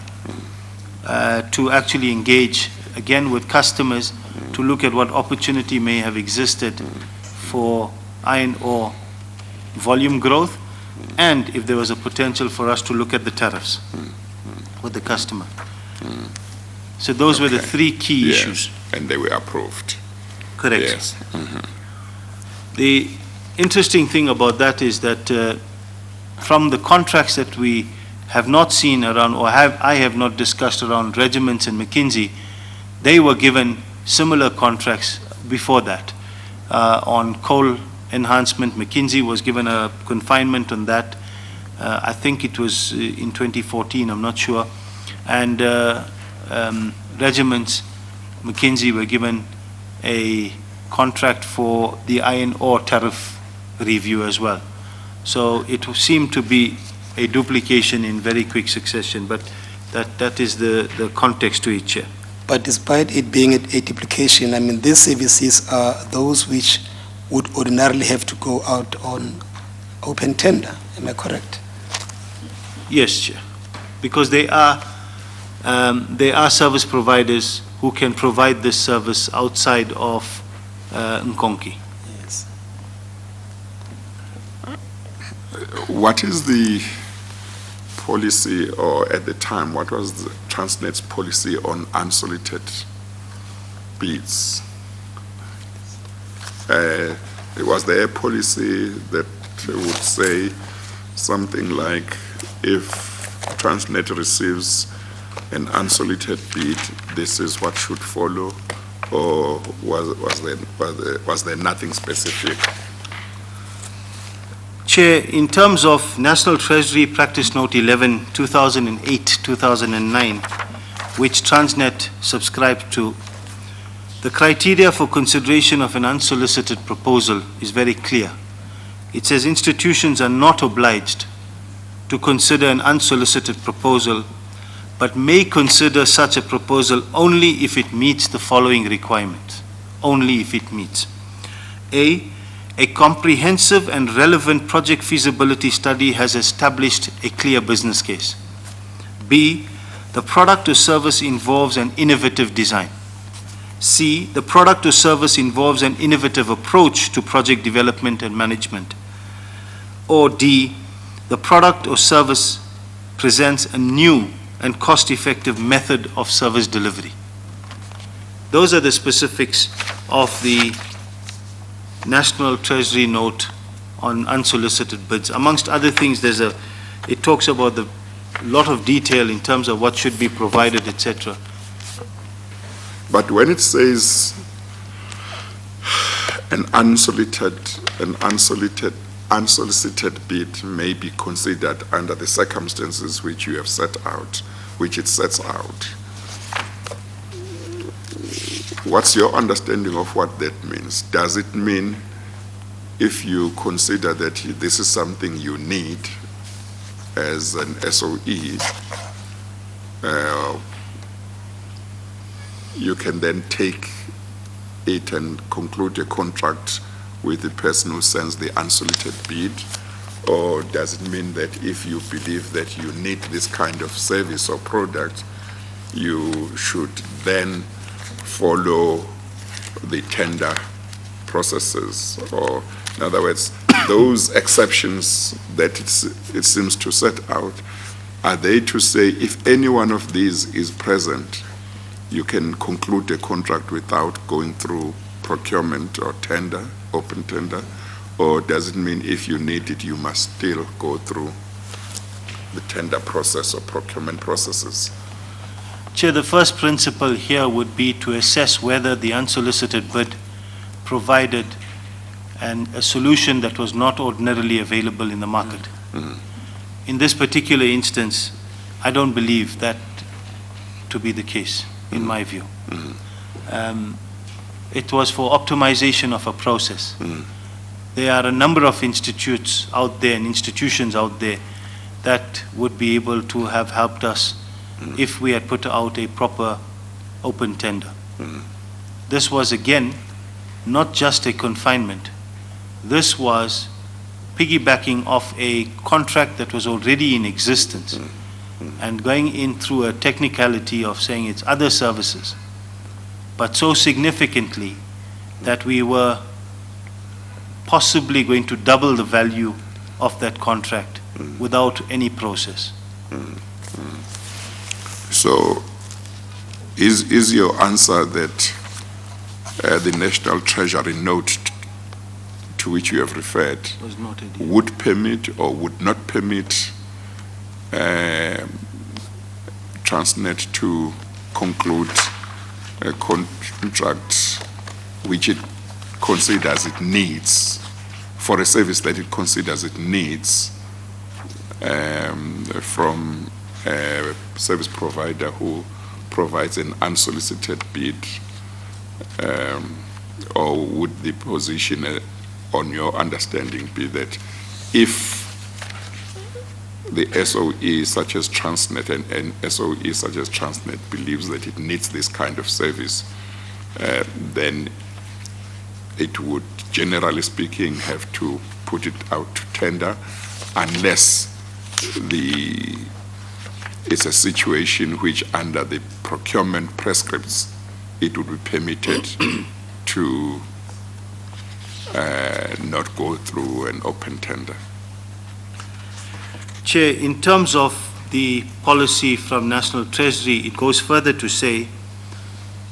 to actually engage again with customers to look at what opportunity may have existed for iron ore volume growth, and if there was a potential for us to look at the tariffs with the customer. So those were the three key issues. And they were approved. Correct. Yes. The interesting thing about that is that from the contracts that we have not seen around, or I have not discussed around regiments and McKinsey, they were given similar contracts before that. On coal enhancement, McKinsey was given a confinement on that. I think it was in 2014, I'm not sure. And regiments, McKinsey were given a contract for the iron ore tariff review as well. So it seemed to be a duplication in very quick succession, but that is the context to it, Chair. But despite it being a duplication, I mean, these services are those which would ordinarily have to go out on open tender. Am I correct? Yes, Chair, because they are service providers who can provide this service outside of Inkonki. Yes. What is the policy, or at the time, what was the Transnet's policy on unsolicited bids? Was there a policy that would say something like, if Transnet receives an unsolicited bid, this is what should follow, or was there nothing specific? Chair, in terms of National Treasury Practice Note 11, 2008-2009, which Transnet subscribed to, the criteria for consideration of an unsolicited proposal is very clear. It says institutions are not obliged to consider an unsolicited proposal, but may consider such a proposal only if it meets the following requirements. Only if it meets. A comprehensive and relevant project feasibility study has established a clear business case. B, the product or service involves an innovative design. C, the product or service involves an innovative approach to project development and management. Or D, the product or service presents a new and cost-effective method of service delivery. Those are the specifics of the National Treasury note on unsolicited bids. Amongst other things, it talks about the lot of detail in terms of what should be provided, etc. But when it says an unsolicited bid may be considered under the circumstances which you have set out, which it sets out, what's your understanding of what that means? Does it mean if you consider that this is something you need as an SOE, you can then take it and conclude a contract with the person who sends the unsolicited bid? Or does it mean that if you believe that you need this kind of service or product, you should then follow the tender processes? Or in other words, those exceptions that it seems to set out, are they to say if any one of these is present, you can conclude a contract without going through procurement or tender, open tender? Or does it mean if you need it, you must still go through the tender process or procurement processes? Chair, the first principle here would be to assess whether the unsolicited bid provided a solution that was not ordinarily available in the market. Mm-hmm. In this particular instance, I don't believe that to be the case, in my view. Mm-hmm. It was for optimization of a process. Mm-hmm. There are a number of institutes out there and institutions out there that would be able to have helped us if we had put out a proper open tender. This was, again, not just a confinement. This was piggybacking off a contract that was already in existence and going in through a technicality of saying it's other services, but so significantly that we were possibly going to double the value of that contract without any process. So is your answer that the National Treasury note to which you have referred Was noted here. would permit or would not permit Transnet to conclude a contract which it considers it needs, for a service that it considers it needs from a service provider who provides an unsolicited bid? Or would the position on your understanding be that if the SOE such as Transnet and SOE such as Transnet believes that it needs this kind of service, then it would, generally speaking, have to put it out to tender unless it's a situation which under the procurement prescripts it would be permitted to not go through an open tender? Chair, in terms of the policy from National Treasury, it goes further to say,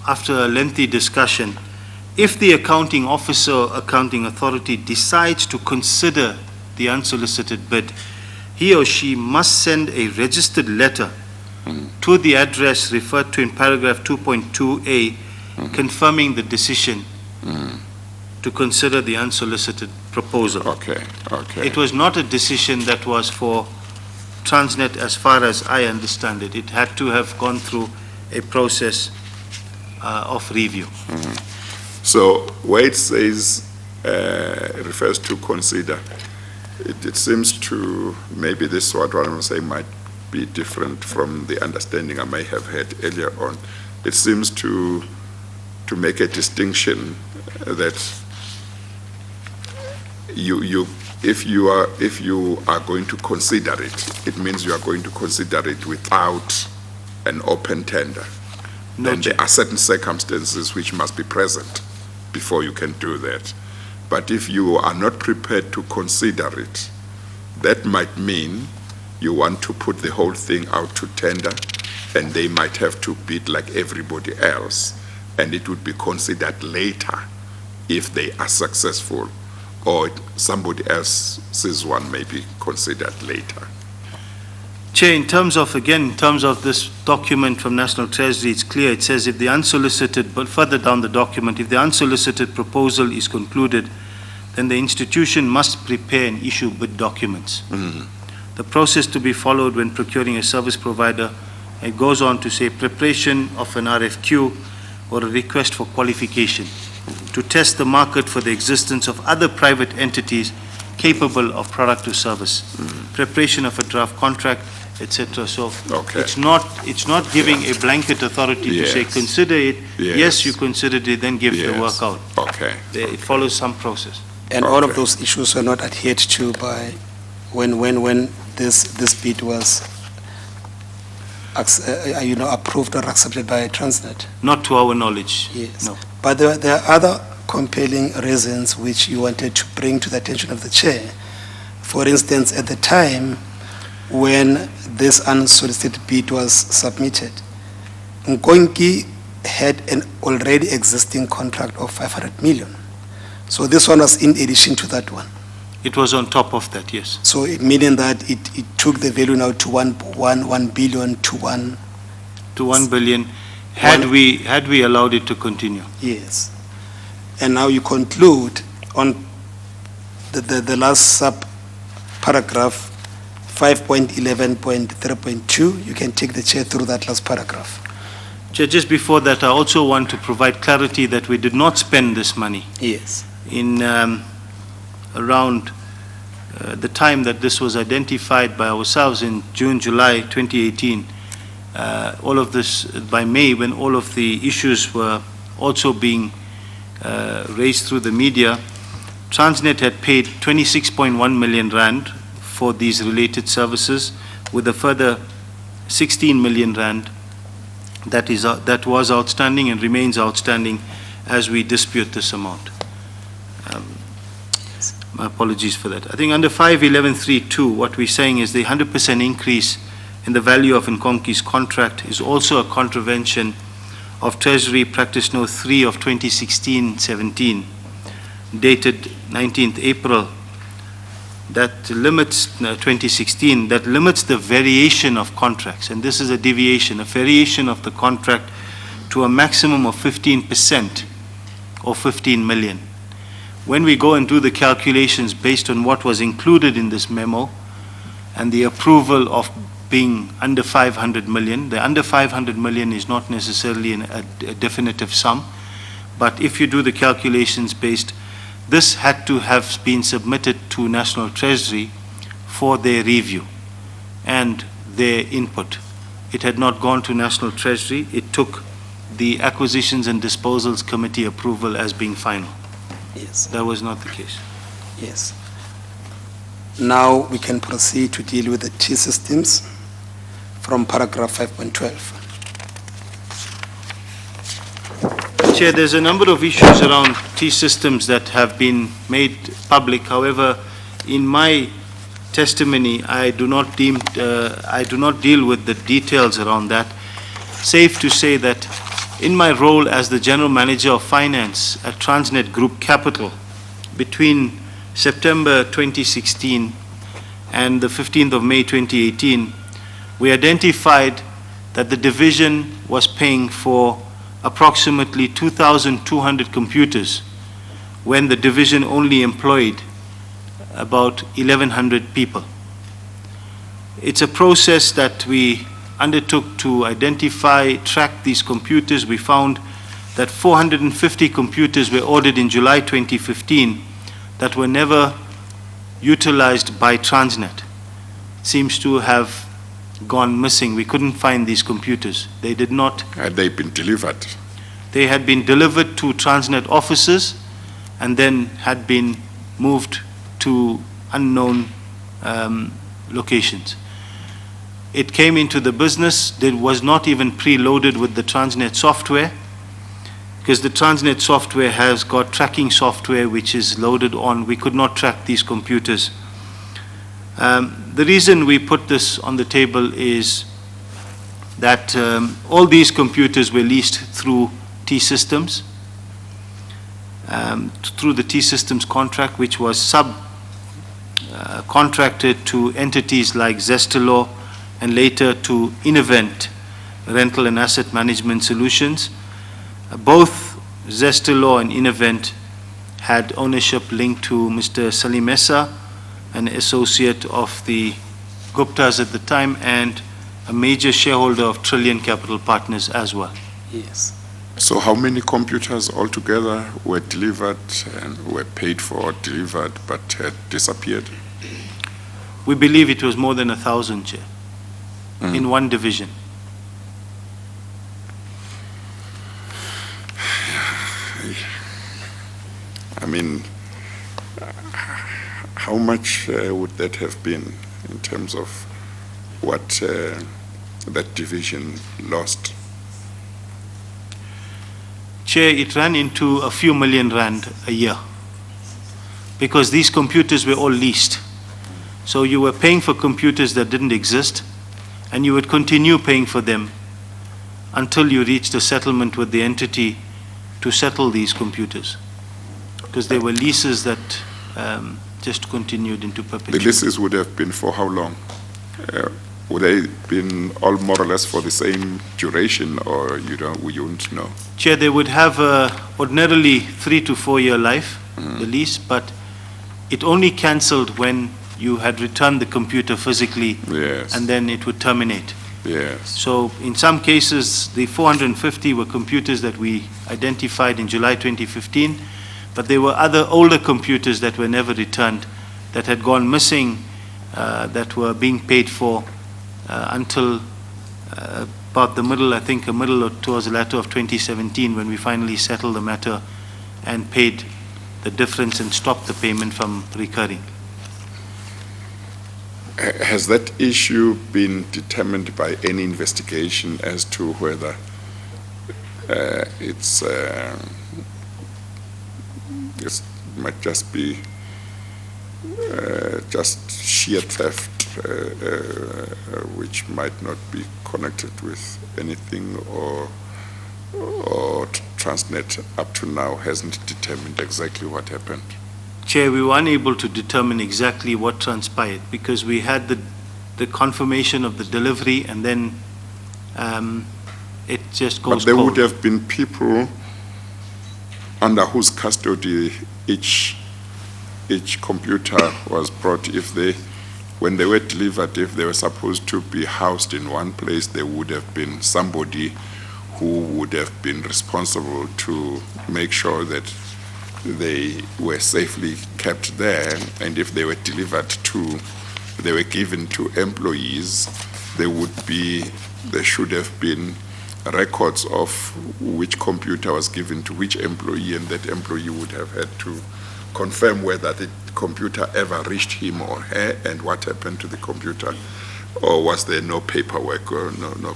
after a lengthy discussion, if the accounting officer or accounting authority decides to consider the unsolicited bid, he or she must send a registered letter to the address referred to in paragraph 2.2a, confirming the decision to consider the unsolicited proposal. Okay. It was not a decision that was for Transnet as far as I understand it. It had to have gone through a process of review. So where it says, refers to consider, it seems to, maybe this what I'm saying might be different from the understanding I may have had earlier on. It seems to make a distinction that if you are going to consider it, it means you are going to consider it without an open tender. Then there are certain circumstances which must be present before you can do that. But if you are not prepared to consider it that might mean you want to put the whole thing out to tender, and they might have to bid like everybody else, and it would be considered later if they are successful, or somebody else's one may be considered later. Chair, in terms of this document from National Treasury, it's clear. It says if the unsolicited, but further down the document, if the unsolicited proposal is concluded, then the institution must prepare and issue bid documents. The process to be followed when procuring a service provider, it goes on to say preparation of an RFQ or a request for qualification to test the market for the existence of other private entities capable of product or service, preparation of a draft contract, etc. So Okay. it's not giving a blanket authority to say Yes. consider it. Yes. Yes, you considered it, then give the Yes. work out. Okay. It follows some process. And all of Okay. those issues were not adhered to by when this bid was approved or accepted by Transnet. Not to our knowledge. Yes. No. But there are other compelling reasons which you wanted to bring to the attention of the chair. For instance, at the time when this unsolicited bid was submitted, Inkonkoni had an already existing contract of 500 million. So this one was in addition to that one. It was on top of that, yes. So meaning that it took the value now to 1 billion to 1. To 1 billion, had we allowed it to continue. Yes. And now you conclude on the last sub-paragraph, 5.11.3.2. You can take the chair through that last paragraph. Chair, just before that, I also want to provide clarity that we did not spend this money. Yes. In around the time that this was identified by ourselves in June, July 2018, all of this by May, when all of the issues were also being raised through the media, Transnet had paid 26.1 million rand for these related services, with a further 16 million rand that was outstanding and remains outstanding as we dispute this amount. My apologies for that. I think under 5.11.3.2, what we're saying is the 100% increase in the value of Inkonkoni's contract is also a contravention of Treasury Practice Note 3 of 2016-17, dated 19th April, that limits 2016, that limits the variation of contracts. And this is a deviation, a variation of the contract to a maximum of 15% or 15 million. When we go and do the calculations based on what was included in this memo and the approval of being under 500 million, the under 500 million is not necessarily a definitive sum, but if you do the calculations based, this had to have been submitted to National Treasury for their review and their input. It had not gone to National Treasury. It took the Acquisitions and Disposals Committee approval as being final. Yes. That was not the case. Yes. Now we can proceed to deal with the T systems from paragraph 5.12. Chair, there's a number of issues around T systems that have been made public. However, in my testimony, I do not deal with the details around that. Safe to say that in my role as the General Manager of Finance at Transnet Group Capital, between September 2016 and the 15th of May 2018, we identified that the division was paying for approximately 2,200 computers when the division only employed about 1,100 people. It's a process that we undertook to identify, track these computers. We found that 450 computers were ordered in July 2015 that were never utilized by Transnet. Seems to have gone missing. We couldn't find these computers. They did not. Had they been delivered? They had been delivered to Transnet offices and then had been moved to unknown locations. It came into the business. It was not even preloaded with the Transnet software, because the Transnet software has got tracking software which is loaded on. We could not track these computers. The reason we put this on the table is that all these computers were leased through T-Systems, through the T-Systems contract, which was contracted to entities like Zestilo and later to Innovent Rental and Asset Management Solutions. Both Zestilo and Innovent had ownership linked to Mr. Salimesa, an associate of the Guptas at the time and a major shareholder of Trillion Capital Partners as well. Yes. So how many computers altogether were delivered and were paid for, delivered, but had disappeared? We believe it was more than 1,000, Chair, in one division. I mean, how much would that have been in terms of what that division lost? Chair, it ran into a few million rand a year because these computers were all leased. So you were paying for computers that didn't exist and you would continue paying for them until you reached a settlement with the entity to settle these computers, because they were leases that just continued into perpetuity. The leases would have been for how long? Would they have been all more or less for the same duration, or you wouldn't know? Chair, they would have ordinarily 3 to 4 year life, the lease, but it only cancelled when you had returned the computer physically, Yes. and then it would terminate. Yes. So in some cases, the 450 were computers that we identified in July 2015, but there were other older computers that were never returned, that had gone missing, that were being paid for until about the middle or towards the latter of 2017, when we finally settled the matter and paid the difference and stopped the payment from recurring. Has that issue been determined by any investigation as to whether it might just be just sheer theft, which might not be connected with anything, or Transnet up to now hasn't determined exactly what happened? Chair, we were unable to determine exactly what transpired because we had the confirmation of the delivery and then it just goes But there cold. would have been people under whose custody each computer was brought. When they were delivered, if they were supposed to be housed in one place, there would have been somebody who would have been responsible to make sure that they were safely kept there, and if they were they were given to employees, there should have been records of which computer was given to which employee, and that employee would have had to confirm whether the computer ever reached him or her and what happened to the computer, or was there no paperwork or no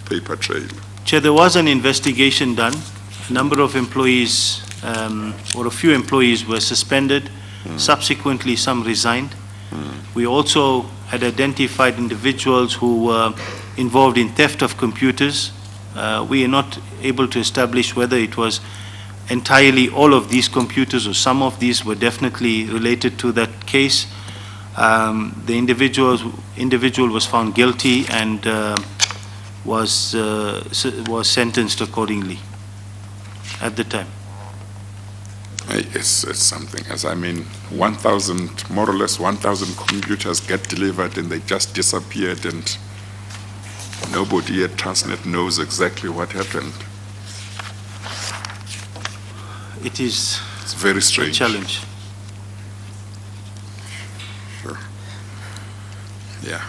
paper trail? Chair, there was an investigation done. A number of employees or a few employees were suspended. Subsequently, some resigned. We also had identified individuals who were involved in theft of computers. We are not able to establish whether it was entirely all of these computers or some of these were definitely related to that case. The individual was found guilty and was sentenced accordingly at the time. It's something else. I mean, more or less 1,000 computers get delivered and they just disappeared, and nobody at Transnet knows exactly what happened. It's very a strange. challenge. Sure. Yeah.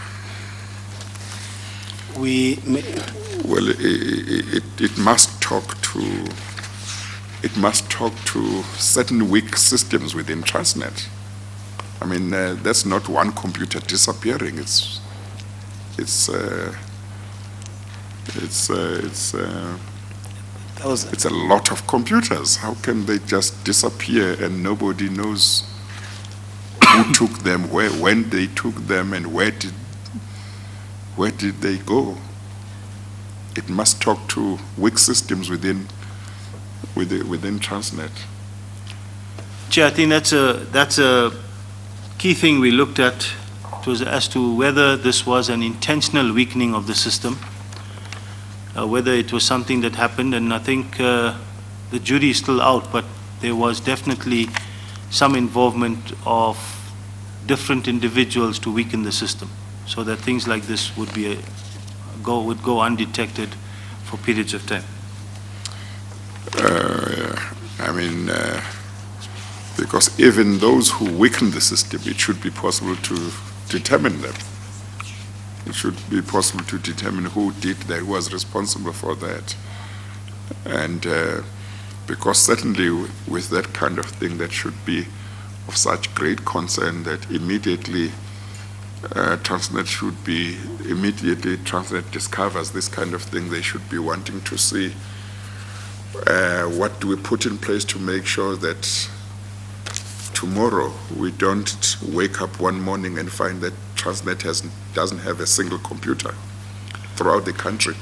Well, it must talk to certain weak systems within Transnet. I mean, that's not one computer disappearing. It's a lot of computers. How can they just disappear and nobody knows who took them, when they took them, and where did they go? It must talk to weak systems within Transnet. Chair, I think that's a key thing we looked at. It was as to whether this was an intentional weakening of the system, whether it was something that happened, and I think the jury is still out, but there was definitely some involvement of different individuals to weaken the system, so that things like this would go undetected for periods of time. Because even those who weaken the system, it should be possible to determine them. It should be possible to determine who did that, who was responsible for that. And because certainly with that kind of thing, that should be of such great concern that immediately Transnet discovers this kind of thing, they should be wanting to see what do we put in place to make sure that tomorrow we don't wake up one morning and find that Transnet doesn't have a single computer throughout the country.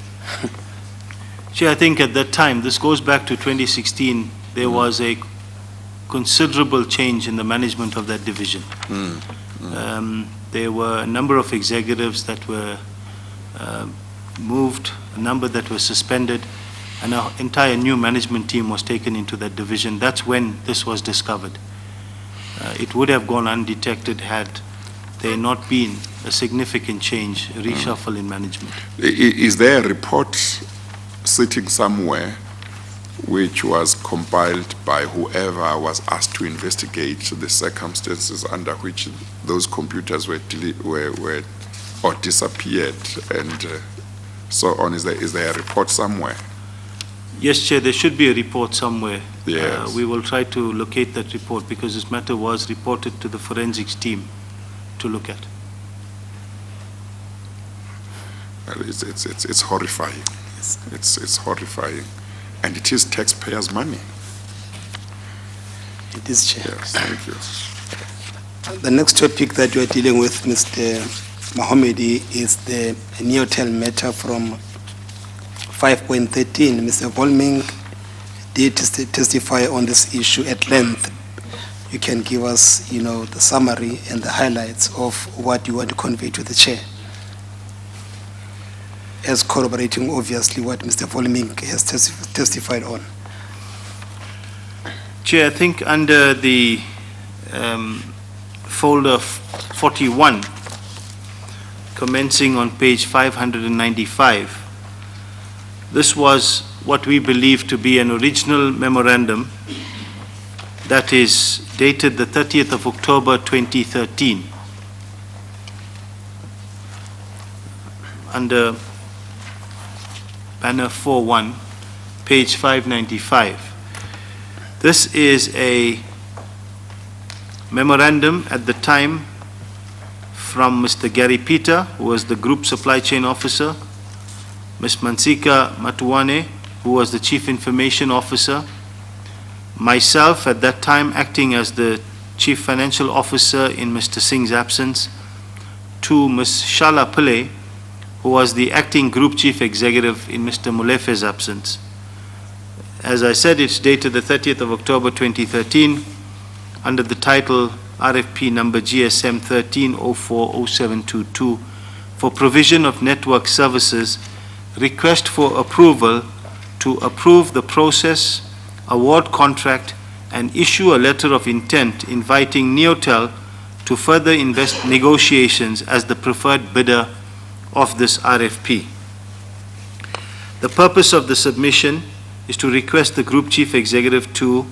Chair, I think at that time, this goes back to 2016, there was a considerable change in the management of that division. There were a number of executives that were moved, a number that were suspended, and an entire new management team was taken into that division. That's when this was discovered. It would have gone undetected had there not been a significant change, a reshuffle in management. Is there a report sitting somewhere which was compiled by whoever was asked to investigate the circumstances under which those computers were or disappeared and so on? Is there a report somewhere? Yes, Chair, there should be a report somewhere. Yes. We will try to locate that report because this matter was reported to the forensics team to look at. Well, it's horrifying. It's horrifying. And it is taxpayers' money. It is, Chair. Yes, thank you. The next topic that we are dealing with, Mr. Mahomedi, is the Neotel matter from 5.13. Mr. Volming did testify on this issue at length. You can give us, the summary and the highlights of what you want to convey to the Chair, as corroborating, obviously, what Mr. Volming has testified on. Chair, I think under the folder 41, commencing on page 595, this was what we believe to be an original memorandum that is dated the 30th of October 2013. Under banner 41, page 595. This is a memorandum at the time from Mr. Gary Peter, who was the Group Supply Chain Officer, Ms. Mansika Matuane, who was the Chief Information Officer, myself at that time acting as the Chief Financial Officer in Mr. Singh's absence, to Ms. Shala Pillay, who was the Acting Group Chief Executive in Mr. Mulefe's absence. As I said, it's dated the 30th of October 2013 under the title RFP number GSM 13040722 for provision of network services, request for approval to approve the process, award contract, and issue a letter of intent inviting Neotel to further negotiations as the preferred bidder of this RFP. The purpose of the submission is to request the Group Chief Executive to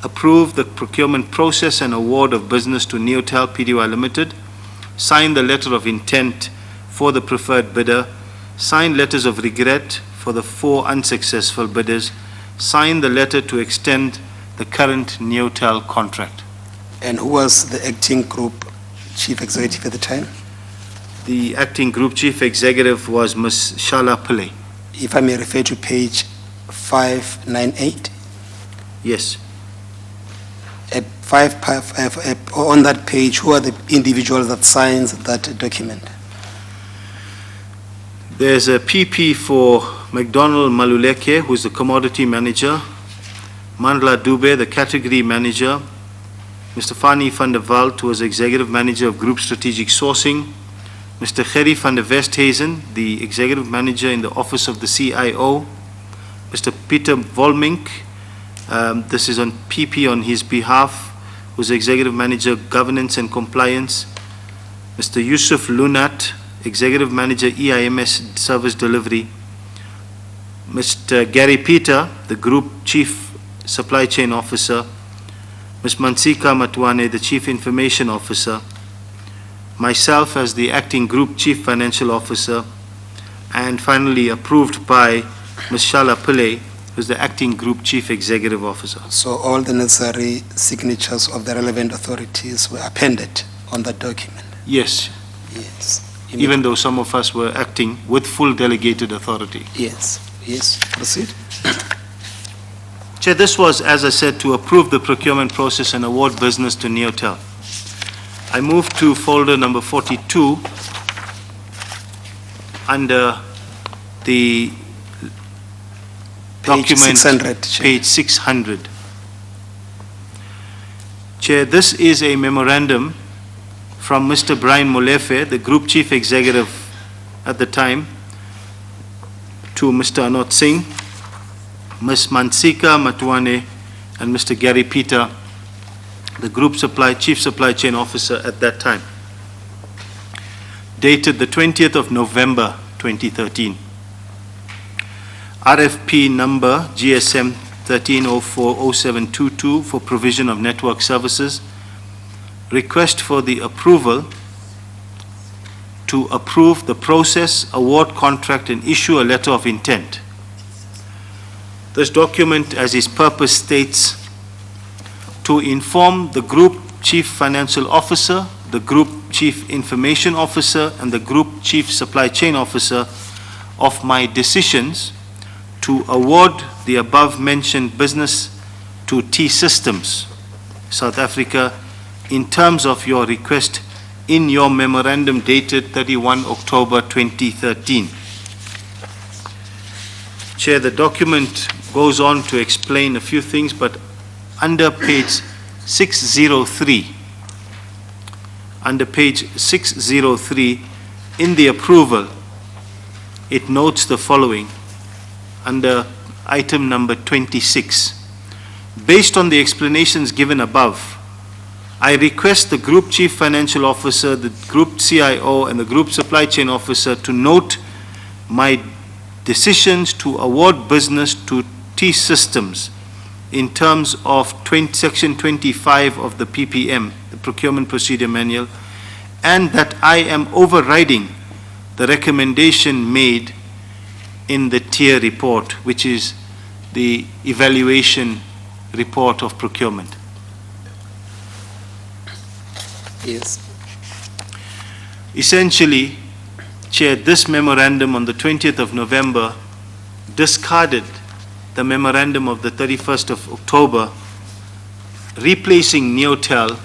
approve the procurement process and award of business to Neotel Pty Limited, sign the letter of intent for the preferred bidder, sign letters of regret for the 4 unsuccessful bidders, sign the letter to extend the current Neotel contract. And who was the acting group chief executive at the time? The acting group chief executive was Ms. Shala Pillay. If I may refer to page 598. Yes. At on that page, who are the individuals that signs that document? There's a PP for McDonald Maluleke, who's the commodity manager, Mandla Dube, the category manager, Mr. Fani van der Walt, who was executive manager of group strategic sourcing, Mr. Gerry van der Westhuizen, the executive manager in the office of the CIO, Mr. Peter Volmink, this is on PP on his behalf, who's executive manager governance and compliance, Mr. Yusuf Lunat, executive manager EIMS service delivery, Mr. Gary Peter, the group chief supply chain officer, Ms. Mansika Matwane, the chief information officer, myself as the acting group chief financial officer, and finally approved by Ms. Shala Pillay, who's the acting group chief executive officer. So all the necessary signatures of the relevant authorities were appended on that document? Yes, Yes. even though some of us were acting with full delegated authority. Yes, yes, proceed. Chair, this was, as I said, to approve the procurement process and award business to Neotel. I move to folder number 42 under the Page document, 600, Chair. page 600. Chair, this is a memorandum from Mr. Brian Molefe, the Group Chief Executive at the time, to Mr. Anot Singh, Ms. Mansika Matwane, and Mr. Gary Peter, the Group Chief Supply Chain Officer at that time, dated the 20th of November 2013. RFP number GSM 13040722 for provision of network services. Request for the approval to approve the process, award contract, and issue a letter of intent. This document, as its purpose states, to inform the Group Chief Financial Officer, the Group Chief Information Officer, and the Group Chief Supply Chain Officer of my decisions to award the above-mentioned business to T-Systems, South Africa, in terms of your request in your memorandum dated 31 October 2013. Chair, the document goes on to explain a few things, but under page 603, in the approval, it notes the following under item number 26. Based on the explanations given above, I request the Group Chief Financial Officer, the Group CIO, and the Group Supply Chain Officer to note my decisions to award business to T-Systems in terms of section 25 of the PPM, the Procurement Procedure Manual, and that I am overriding the recommendation made in the tier report, which is the evaluation report of procurement. Yes. Essentially, Chair, this memorandum on the 20th of November discarded the memorandum of the 31st of October, replacing Neotel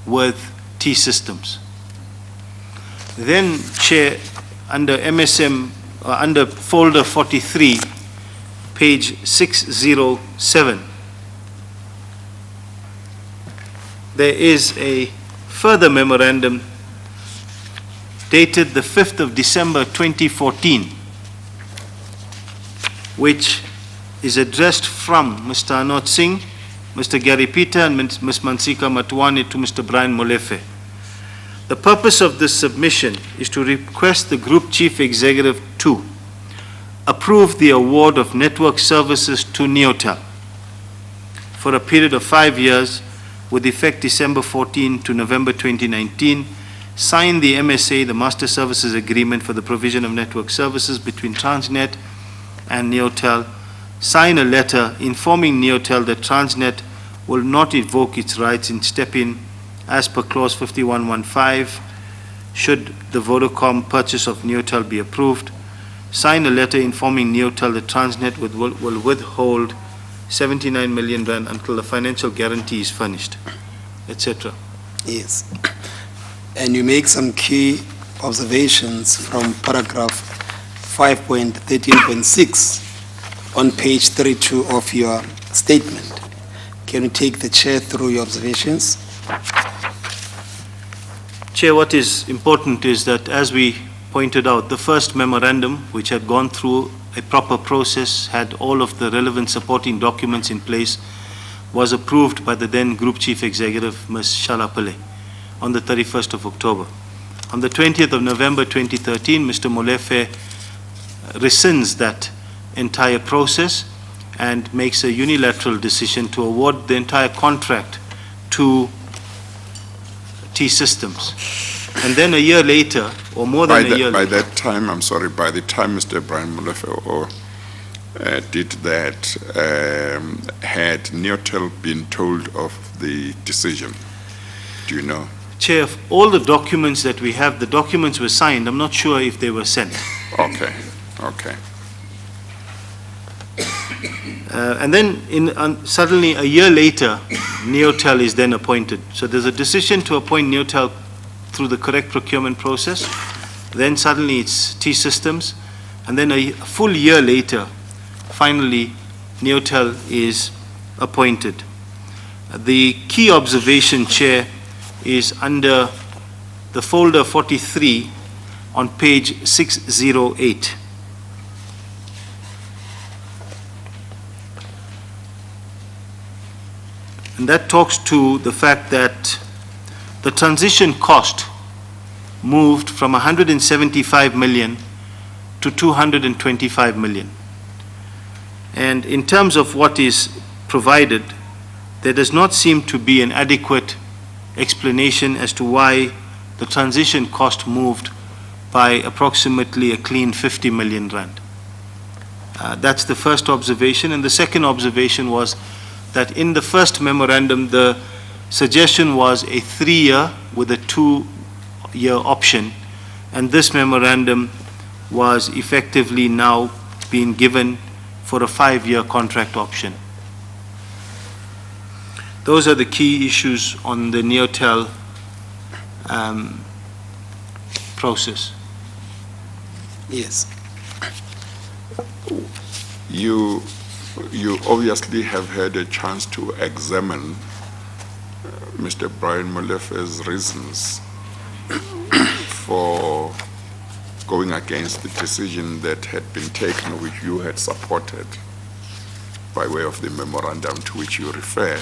with T-Systems. Then, Chair, under MSM, under folder 43, page 607, there is a further memorandum dated the 5th of December 2014, which is addressed from Mr. Anot Singh, Mr. Gary Peter, and Ms. Mansika Matwane to Mr. Brian Molefe. The purpose of this submission is to request the Group Chief Executive to approve the award of network services to Neotel for a period of 5 years with effect December 14 to November 2019, sign the MSA, the Master Services Agreement for the provision of network services between Transnet and Neotel, sign a letter informing Neotel that Transnet will not invoke its rights in step-in as per clause 5115 should the Vodacom purchase of Neotel be approved, sign a letter informing Neotel that Transnet will withhold 79 million rand until the financial guarantee is furnished, etc. Yes. And you make some key observations from paragraph 5.13.6 on page 32 of your statement. Can you take the chair through your observations? Chair, what is important is that, as we pointed out, the first memorandum, which had gone through a proper process, had all of the relevant supporting documents in place, was approved by the then Group Chief Executive, Ms. Shalapale, on the 31st of October. On the 20th of November 2013, Mr. Molefe rescinds that entire process and makes a unilateral decision to award the entire contract to T-Systems. And then a year later, or more than a year by later. that time, I'm sorry, by the time Mr. Brian Molefe did that, had Neotel been told of the decision? Do you know? Chair, of all the documents that we have, the documents were signed. I'm not sure if they were sent. Okay, okay. And then suddenly a year later, Neotel is then appointed. So there's a decision to appoint Neotel through the correct procurement process. Then suddenly it's T-Systems. And then a full year later, finally, Neotel is appointed. The key observation, Chair, is under the folder 43 on page 608. And that talks to the fact that the transition cost moved from 175 million to 225 million. And in terms of what is provided, there does not seem to be an adequate explanation as to why the transition cost moved by approximately a clean 50 million rand. That's the first observation. And the second observation was that in the first memorandum, the suggestion was a 3-year with a 2-year option, and this memorandum was effectively now being given for a 5-year contract option. Those are the key issues on the Neotel process. Yes. You obviously have had a chance to examine Mr. Brian Molefe's reasons for going against the decision that had been taken, which you had supported by way of the memorandum to which you refer.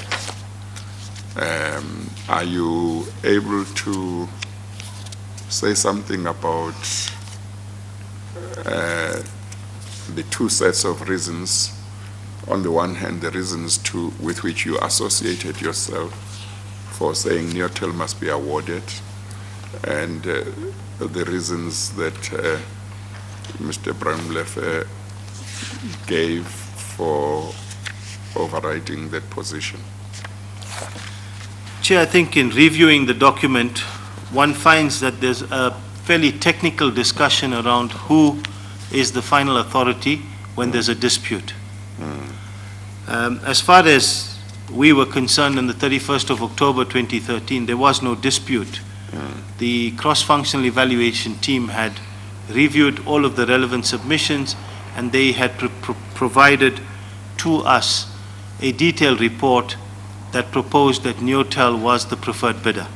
Are you able to say something about the two sets of reasons? On the one hand, the reasons with which you associated yourself for saying Neotel must be awarded, and the reasons that Mr. Brian Molefe gave for overriding that position. Chair, I think in reviewing the document, one finds that there's a fairly technical discussion around who is the final authority when there's a dispute. As far as we were concerned on the 31st of October 2013, there was no dispute. The cross-functional evaluation team had reviewed all of the relevant submissions, and they had provided to us a detailed report that proposed that Neotel was the preferred bidder.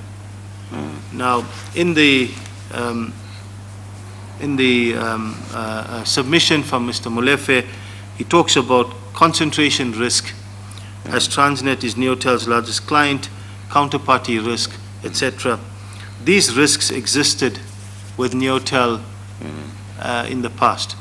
Now, in the submission from Mr. Molefe, he talks about concentration risk, as Transnet is Neotel's largest client, counterparty risk, etc. These risks existed with Neotel in the past.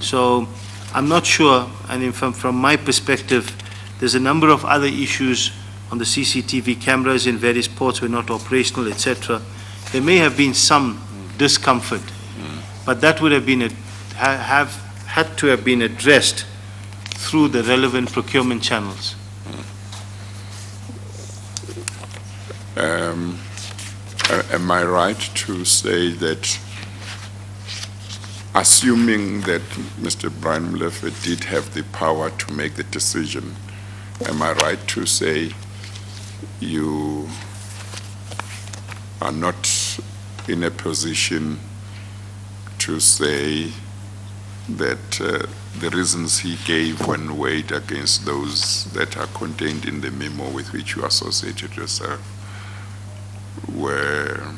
So I'm not sure, and from my perspective, there's a number of other issues on the CCTV cameras in various ports were not operational, etc. There may have been some discomfort, but that would have been had to have been addressed through the relevant procurement channels. Am I right to say that, assuming that Mr. Brian Molefe did have the power to make the decision am I right to say you are not in a position to say that the reasons he gave when weighed against those that are contained in the memo with which you associated yourself were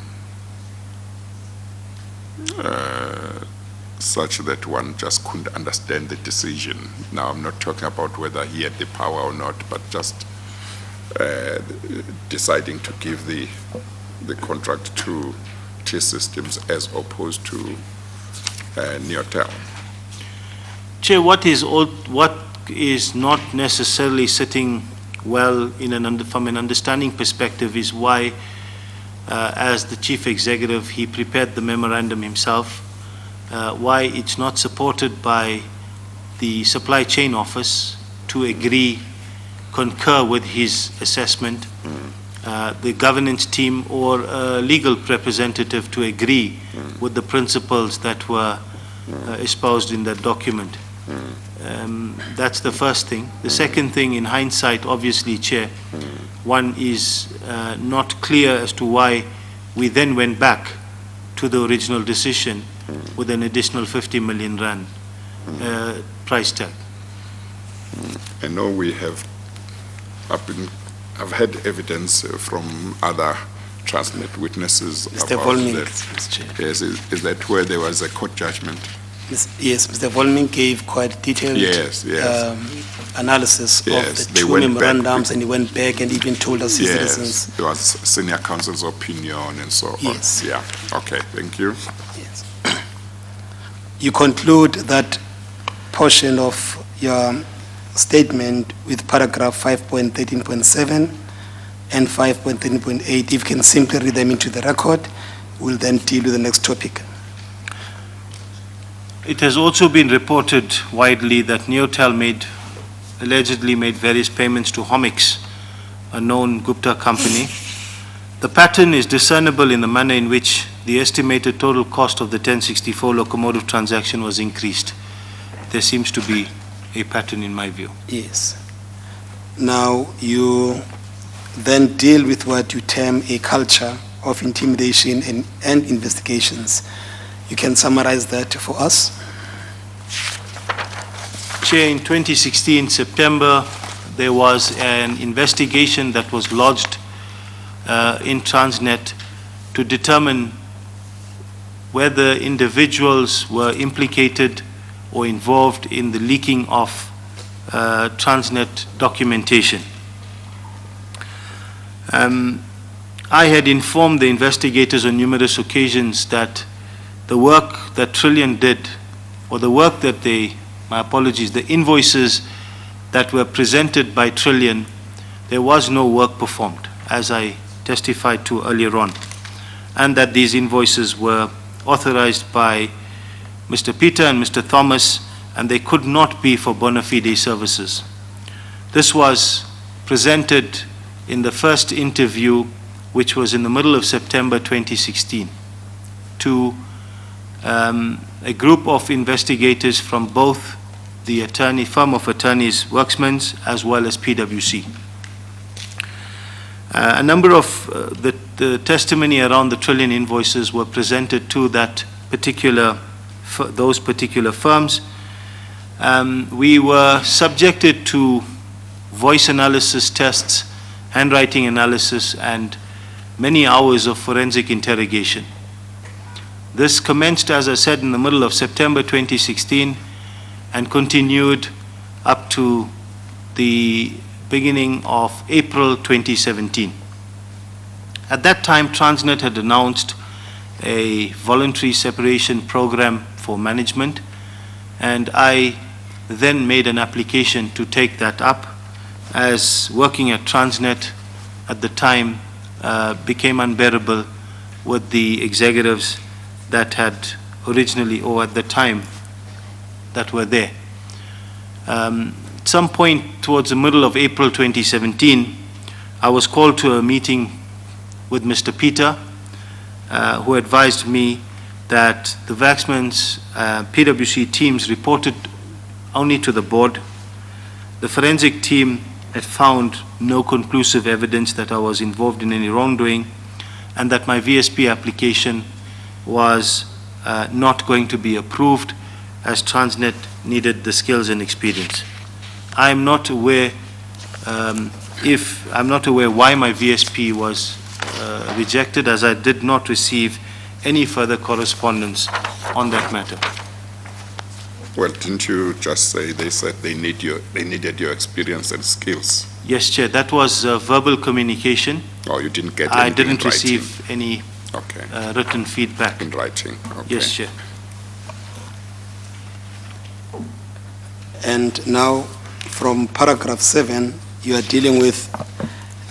such that one just couldn't understand the decision? Now, I'm not talking about whether he had the power or not, but just deciding to give the contract to T-Systems as opposed to Neotel. Chair, what is not necessarily sitting well from an understanding perspective is why, as the Chief Executive, he prepared the memorandum himself, why it's not supported by the Supply Chain Office to concur with his assessment, the governance team or a legal representative to agree with the principles that were espoused in that document. That's the first thing. The second thing, in hindsight, obviously, Chair, one is not clear as to why we then went back to the original decision with an additional 50 million rand price tag. I know we have, I've had evidence from other Transnet witnesses Mr. about Volming, that. Mr. Chair. Yes, is that where there was a court judgment? Yes, Mr. Volming gave quite detailed analysis of the two memorandums, and he went back and even told us his reasons. There was senior counsel's opinion and so on. Yes. Yeah, okay, thank you. Yes. You conclude that portion of your statement with paragraph 5.13.7 and 5.13.8. If you can simply read them into the record, we'll then deal with the next topic. It has also been reported widely that Neotel allegedly made various payments to Homix, a known Gupta company. The pattern is discernible in the manner in which the estimated total cost of the 1064 locomotive transaction was increased. There seems to be a pattern in my view. Yes. Now, you then deal with what you term a culture of intimidation and investigations. You can summarize that for us? Chair, in 2016, September, there was an investigation that was lodged in Transnet to determine whether individuals were implicated or involved in the leaking of Transnet documentation. I had informed the investigators on numerous occasions that the work that Trillion did, or the work that the invoices that were presented by Trillion, there was no work performed, as I testified to earlier on, and that these invoices were authorized by Mr. Peter and Mr. Thomas, and they could not be for bona fide services. This was presented in the first interview, which was in the middle of September 2016, to a group of investigators from both the firm of attorneys, Worksmans, as well as PwC. A number of the testimony around the Trillion invoices were presented to those particular firms. We were subjected to voice analysis tests, handwriting analysis, and many hours of forensic interrogation. This commenced, as I said, in the middle of September 2016 and continued up to the beginning of April 2017. At that time, Transnet had announced a voluntary separation program for management, and I then made an application to take that up, as working at Transnet at the time became unbearable with the executives that had originally, or at the time, that were there. At some point towards the middle of April 2017, I was called to a meeting with Mr. Peter, who advised me that the Waxman's PwC teams reported only to the board. The forensic team had found no conclusive evidence that I was involved in any wrongdoing, and that my VSP application was not going to be approved, as Transnet needed the skills and experience. I'm not aware I'm not aware why my VSP was rejected, as I did not receive any further correspondence on that matter. Well, didn't you just say they said they needed your experience and skills? Yes, Chair, that was verbal communication. Or you didn't get I anything didn't in receive any writing? Okay, written feedback. in writing, okay. Yes, Chair. And now, from paragraph 7, you are dealing with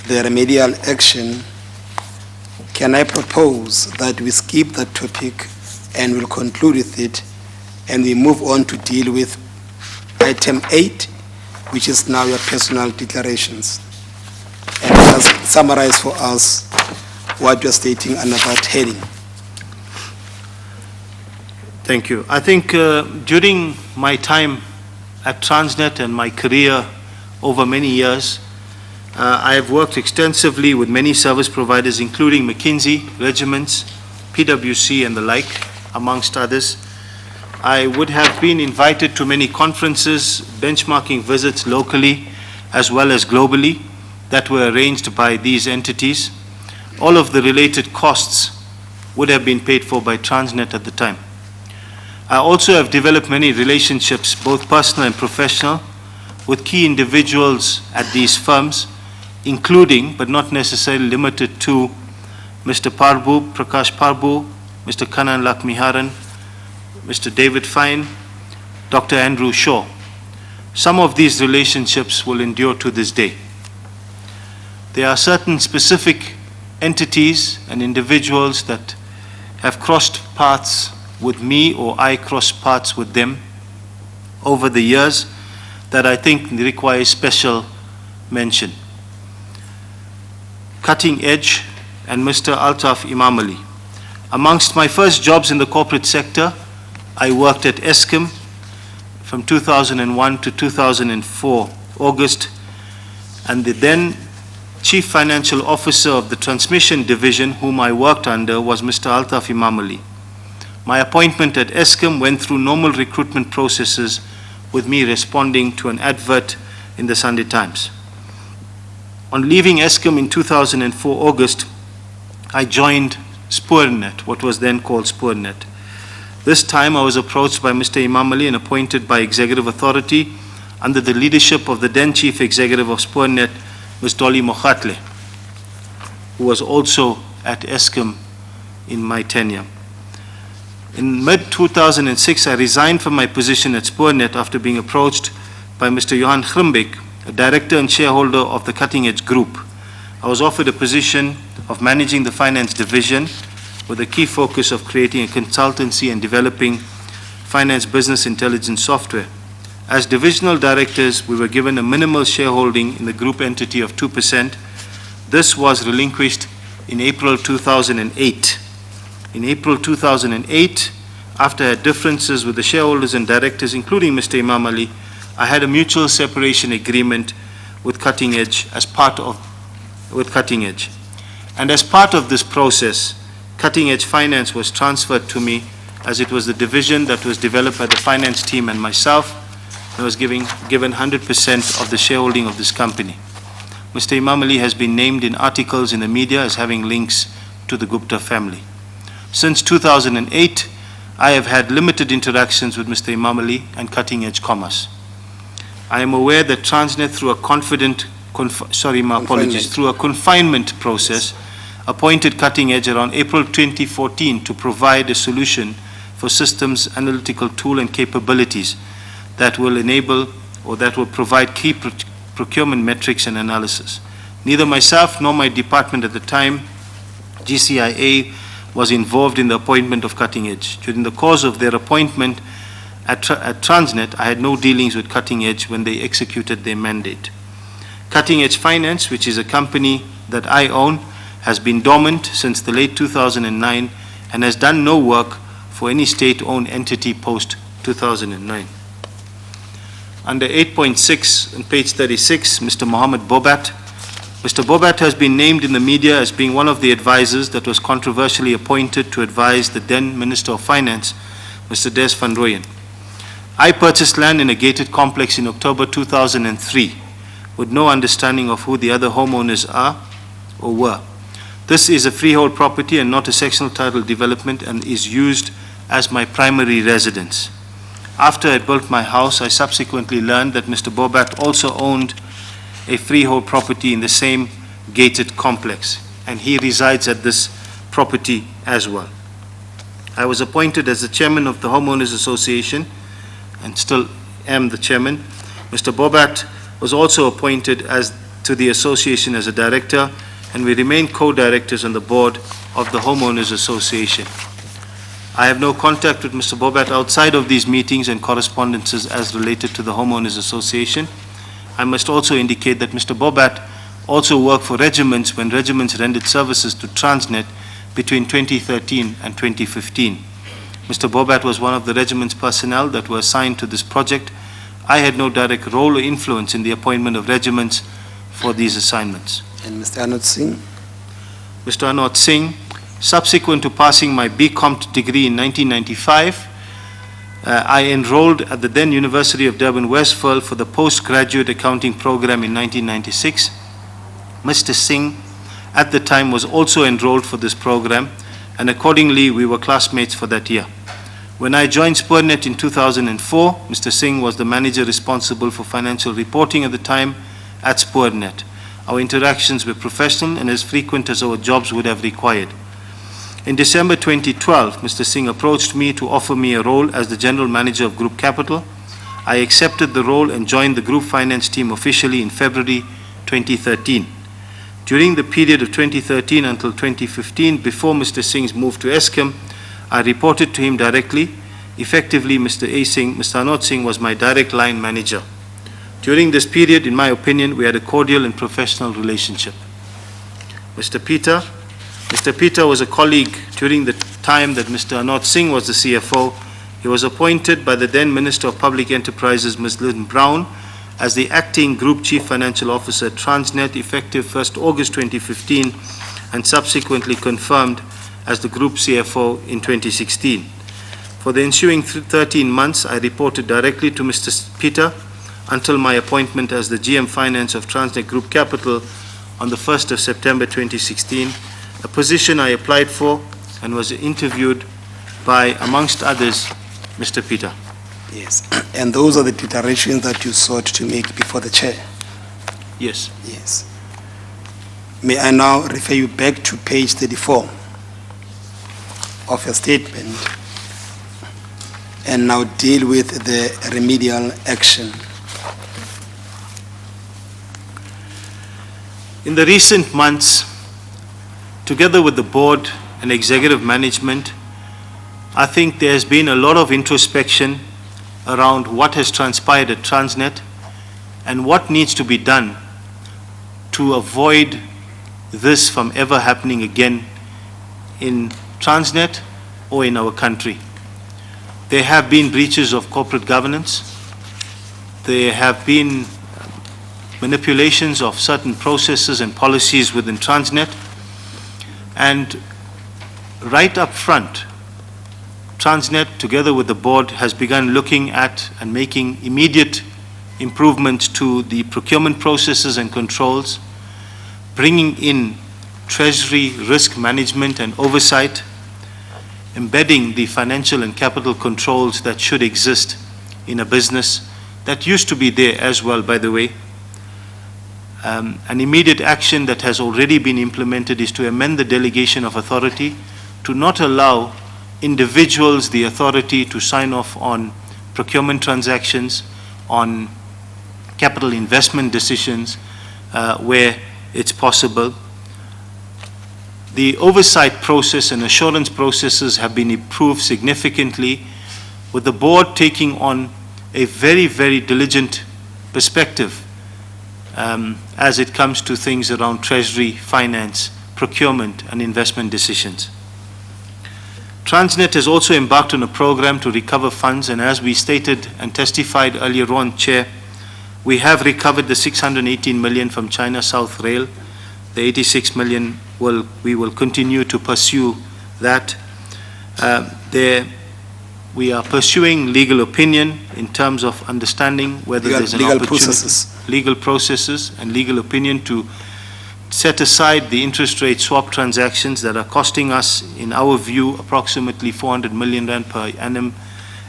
the remedial action. Can I propose that we skip that topic and we'll conclude with it, and we move on to deal with item 8, which is now your personal declarations? And just summarize for us what you're stating under that heading. Thank you. I think during my time at Transnet and my career over many years, I have worked extensively with many service providers, including McKinsey, Regiments, PwC, and the like, amongst others. I would have been invited to many conferences, benchmarking visits locally as well as globally that were arranged by these entities. All of the related costs would have been paid for by Transnet at the time. I also have developed many relationships, both personal and professional, with key individuals at these firms, including, but not necessarily limited to, Mr. Parbu, Prakash Parbu, Mr. Kanan Lakmiharan, Mr. David Fine, Dr. Andrew Shaw. Some of these relationships will endure to this day. There are certain specific entities and individuals that have crossed paths with me, or I crossed paths with them over the years, that I think requires special mention. Cutting Edge and Mr. Altaf Imam Ali. Amongst my first jobs in the corporate sector, I worked at Eskom from 2001 to 2004, August, and the then Chief Financial Officer of the Transmission Division, whom I worked under, was Mr. Altaf Imam Ali. My appointment at Eskom went through normal recruitment processes, with me responding to an advert in the Sunday Times. On leaving Eskom in 2004 August, I joined Spoornet, what was then called Spoornet. This time I was approached by Mr. Imam Ali and appointed by Executive Authority under the leadership of the then Chief Executive of Spoornet, Ms. Dolly Mokhatle, who was also at Eskom in my tenure. In mid-2006, I resigned from my position at Spoornet after being approached by Mr. Johan Grimbeek, a director and shareholder of the Cutting Edge Group. I was offered a position of managing the finance division with a key focus of creating a consultancy and developing finance business intelligence software. As divisional directors, we were given a minimal shareholding in the group entity of 2%. This was relinquished in April 2008. In April 2008, after I had differences with the shareholders and directors, including Mr. Imam Ali, I had a mutual separation agreement with Cutting Edge with Cutting Edge. And as part of this process, Cutting Edge Finance was transferred to me, as it was the division that was developed by the finance team and myself, and I was given 100% of the shareholding of this company. Mr. Imam Ali has been named in articles in the media as having links to the Gupta family. Since 2008, I have had limited interactions with Mr. Imam Ali and Cutting Edge Commerce. I am aware that Transnet, through a confinement process, appointed Cutting Edge around April 2014 to provide a solution for systems analytical tool and capabilities that will enable, or that will provide key procurement metrics and analysis. Neither myself nor my department at the time, GCIA, was involved in the appointment of Cutting Edge. During the course of their appointment at Transnet, I had no dealings with Cutting Edge when they executed their mandate. Cutting Edge Finance, which is a company that I own, has been dormant since the late 2009 and has done no work for any state-owned entity post-2009. Under 8.6 on page 36, Mr. Mohammed Bobat. Mr. Bobat has been named in the media as being one of the advisors that was controversially appointed to advise the then Minister of Finance, Mr. Des van Rooyen. I purchased land in a gated complex in October 2003 with no understanding of who the other homeowners are or were. This is a freehold property and not a sectional title development and is used as my primary residence. After I built my house, I subsequently learned that Mr. Bobat also owned a freehold property in the same gated complex, and he resides at this property as well. I was appointed as the chairman of the Homeowners Association and still am the chairman. Mr. Bobat was also appointed to the association as a director, and we remain co-directors on the board of the Homeowners Association. I have no contact with Mr. Bobat outside of these meetings and correspondences as related to the Homeowners Association. I must also indicate that Mr. Bobat also worked for regiments when regiments rendered services to Transnet between 2013 and 2015. Mr. Bobat was one of the regiment's personnel that were assigned to this project. I had no direct role or influence in the appointment of regiments for these assignments. And Mr. Anand Singh? Mr. Anand Singh, subsequent to passing my BCom degree in 1995, I enrolled at the then University of Durban Westfield for the postgraduate accounting program in 1996. Mr. Singh at the time was also enrolled for this program, and accordingly we were classmates for that year. When I joined Spurnet in 2004, Mr. Singh was the manager responsible for financial reporting at the time at Spurnet. Our interactions were professional and as frequent as our jobs would have required. In December 2012, Mr. Singh approached me to offer me a role as the General Manager of Group Capital. I accepted the role and joined the Group Finance team officially in February 2013. During the period of 2013 until 2015, before Mr. Singh's move to Eskom, I reported to him directly. Effectively, Mr. Anand Singh was my direct line manager. During this period, in my opinion, we had a cordial and professional relationship. Mr. Peter was a colleague during the time that Mr. Anand Singh was the CFO. He was appointed by the then Minister of Public Enterprises, Ms. Lynn Brown, as the acting Group Chief Financial Officer at Transnet effective 1st August 2015 and subsequently confirmed as the Group CFO in 2016. For the ensuing 13 months, I reported directly to Mr. Peter until my appointment as the GM Finance of Transnet Group Capital on the 1st of September 2016, a position I applied for and was interviewed by, amongst others, Mr. Peter. Yes. And those are the declarations that you sought to make before the chair? Yes. Yes. May I now refer you back to page 34 of your statement and now deal with the remedial action. In the recent months, together with the board and executive management, I think there has been a lot of introspection around what has transpired at Transnet and what needs to be done to avoid this from ever happening again in Transnet or in our country. There have been breaches of corporate governance. There have been manipulations of certain processes and policies within Transnet. And right up front, Transnet, together with the board, has begun looking at and making immediate improvements to the procurement processes and controls, bringing in Treasury risk management and oversight, embedding the financial and capital controls that should exist in a business that used to be there as well, by the way. An immediate action that has already been implemented is to amend the delegation of authority to not allow individuals the authority to sign off on procurement transactions, on capital investment decisions where it's possible. The oversight process and assurance processes have been improved significantly, with the board taking on a very, very diligent perspective as it comes to things around Treasury, finance, procurement, and investment decisions. Transnet has also embarked on a program to recover funds, and as we stated and testified earlier on, Chair, we have recovered the 618 million from China South Rail. The 86 million we will continue to pursue that. We are pursuing legal opinion in terms of understanding whether there's an opportunity, legal processes and legal opinion to set aside the interest rate swap transactions that are costing us, in our view, approximately 400 million rand per annum,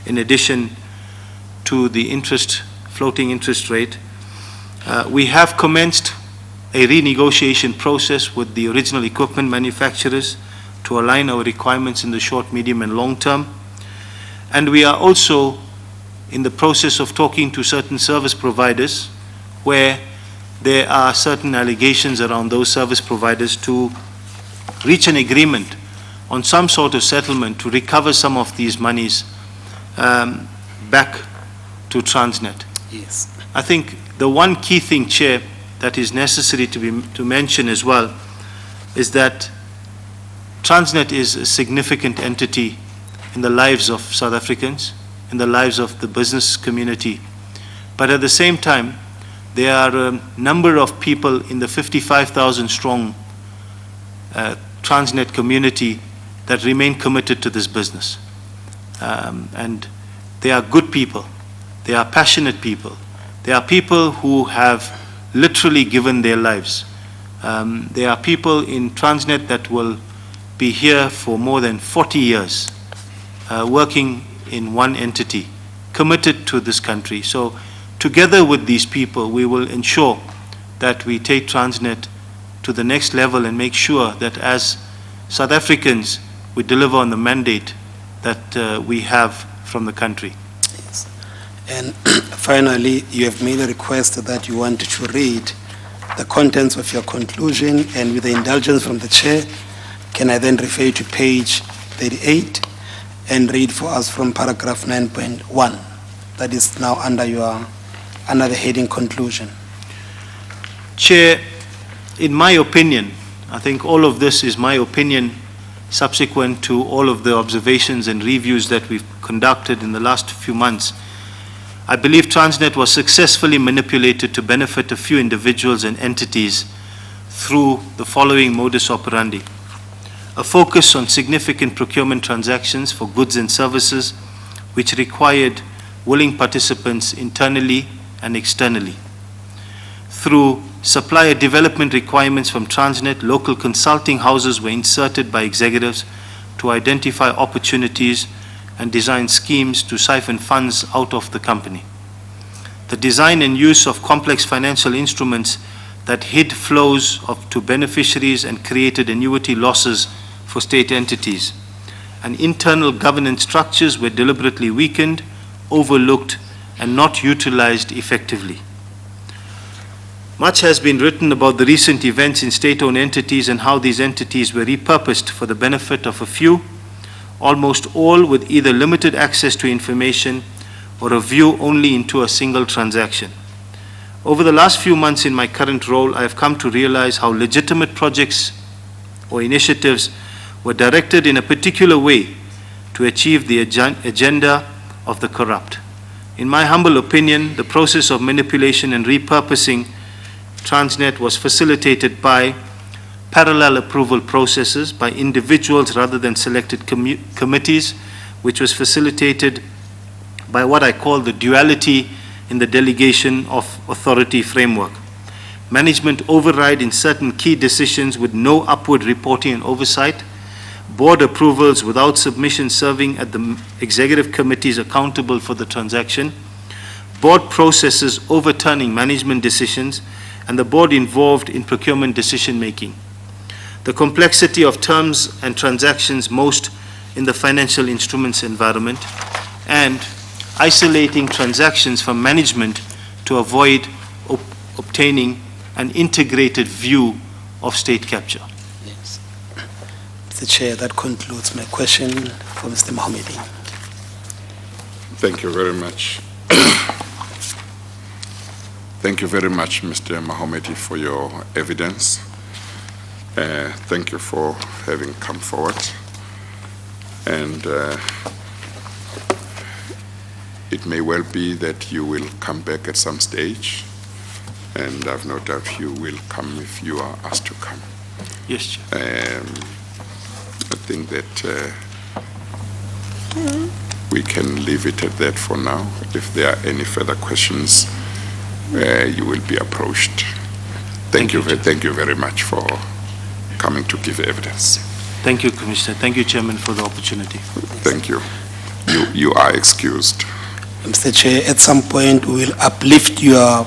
in addition to the floating interest rate. We have commenced a renegotiation process with the original equipment manufacturers to align our requirements in the short, medium, and long term. And we are also in the process of talking to certain service providers where there are certain allegations around those service providers to reach an agreement on some sort of settlement to recover some of these monies back to Transnet. Yes. I think the one key thing, Chair, that is necessary to mention as well is that Transnet is a significant entity in the lives of South Africans, in the lives of the business community. But at the same time, there are a number of people in the 55,000 strong Transnet community that remain committed to this business. And they are good people. They are passionate people. They are people who have literally given their lives. There are people in Transnet that will be here for more than 40 years, working in one entity, committed to this country. So together with these people, we will ensure that we take Transnet to the next level and make sure that as South Africans, we deliver on the mandate that we have from the country. Yes. And finally, you have made a request that you want to read the contents of your conclusion, and with the indulgence from the Chair, can I then refer you to page 38 and read for us from paragraph 9.1 that is now under the heading conclusion. Chair, in my opinion, I think all of this is my opinion subsequent to all of the observations and reviews that we've conducted in the last few months. I believe Transnet was successfully manipulated to benefit a few individuals and entities through the following modus operandi: a focus on significant procurement transactions for goods and services which required willing participants internally and externally. Through supplier development requirements from Transnet, local consulting houses were inserted by executives to identify opportunities and design schemes to siphon funds out of the company. The design and use of complex financial instruments that hid flows to beneficiaries and created annuity losses for state entities. And internal governance structures were deliberately weakened, overlooked, and not utilized effectively. Much has been written about the recent events in state-owned entities and how these entities were repurposed for the benefit of a few, almost all with either limited access to information or a view only into a single transaction. Over the last few months in my current role, I have come to realize how legitimate projects or initiatives were directed in a particular way to achieve the agenda of the corrupt. In my humble opinion, the process of manipulation and repurposing Transnet was facilitated by parallel approval processes by individuals rather than selected committees, which was facilitated by what I call the duality in the delegation of authority framework. Management override in certain key decisions with no upward reporting and oversight, board approvals without submission serving at the executive committees accountable for the transaction, board processes overturning management decisions, and the board involved in procurement decision-making. The complexity of terms and transactions most in the financial instruments environment, and isolating transactions from management to avoid obtaining an integrated view of state capture. Yes. Mr. Chair, that concludes my question for Mr. Mohamedi. Thank you very much. Thank you very much, Mr. Mohamedi, for your evidence. Thank you for having come forward. And it may well be that you will come back at some stage, and I've no doubt you will come if you are asked to come. Yes, Chair. I think that we can leave it at that for now. If there are any further questions, you will be approached. Thank you very much for coming to give evidence. Thank you, Commissioner. Thank you, Chairman, for the opportunity. Thank you. You are excused. Mr. Chair, at some point, we will uplift your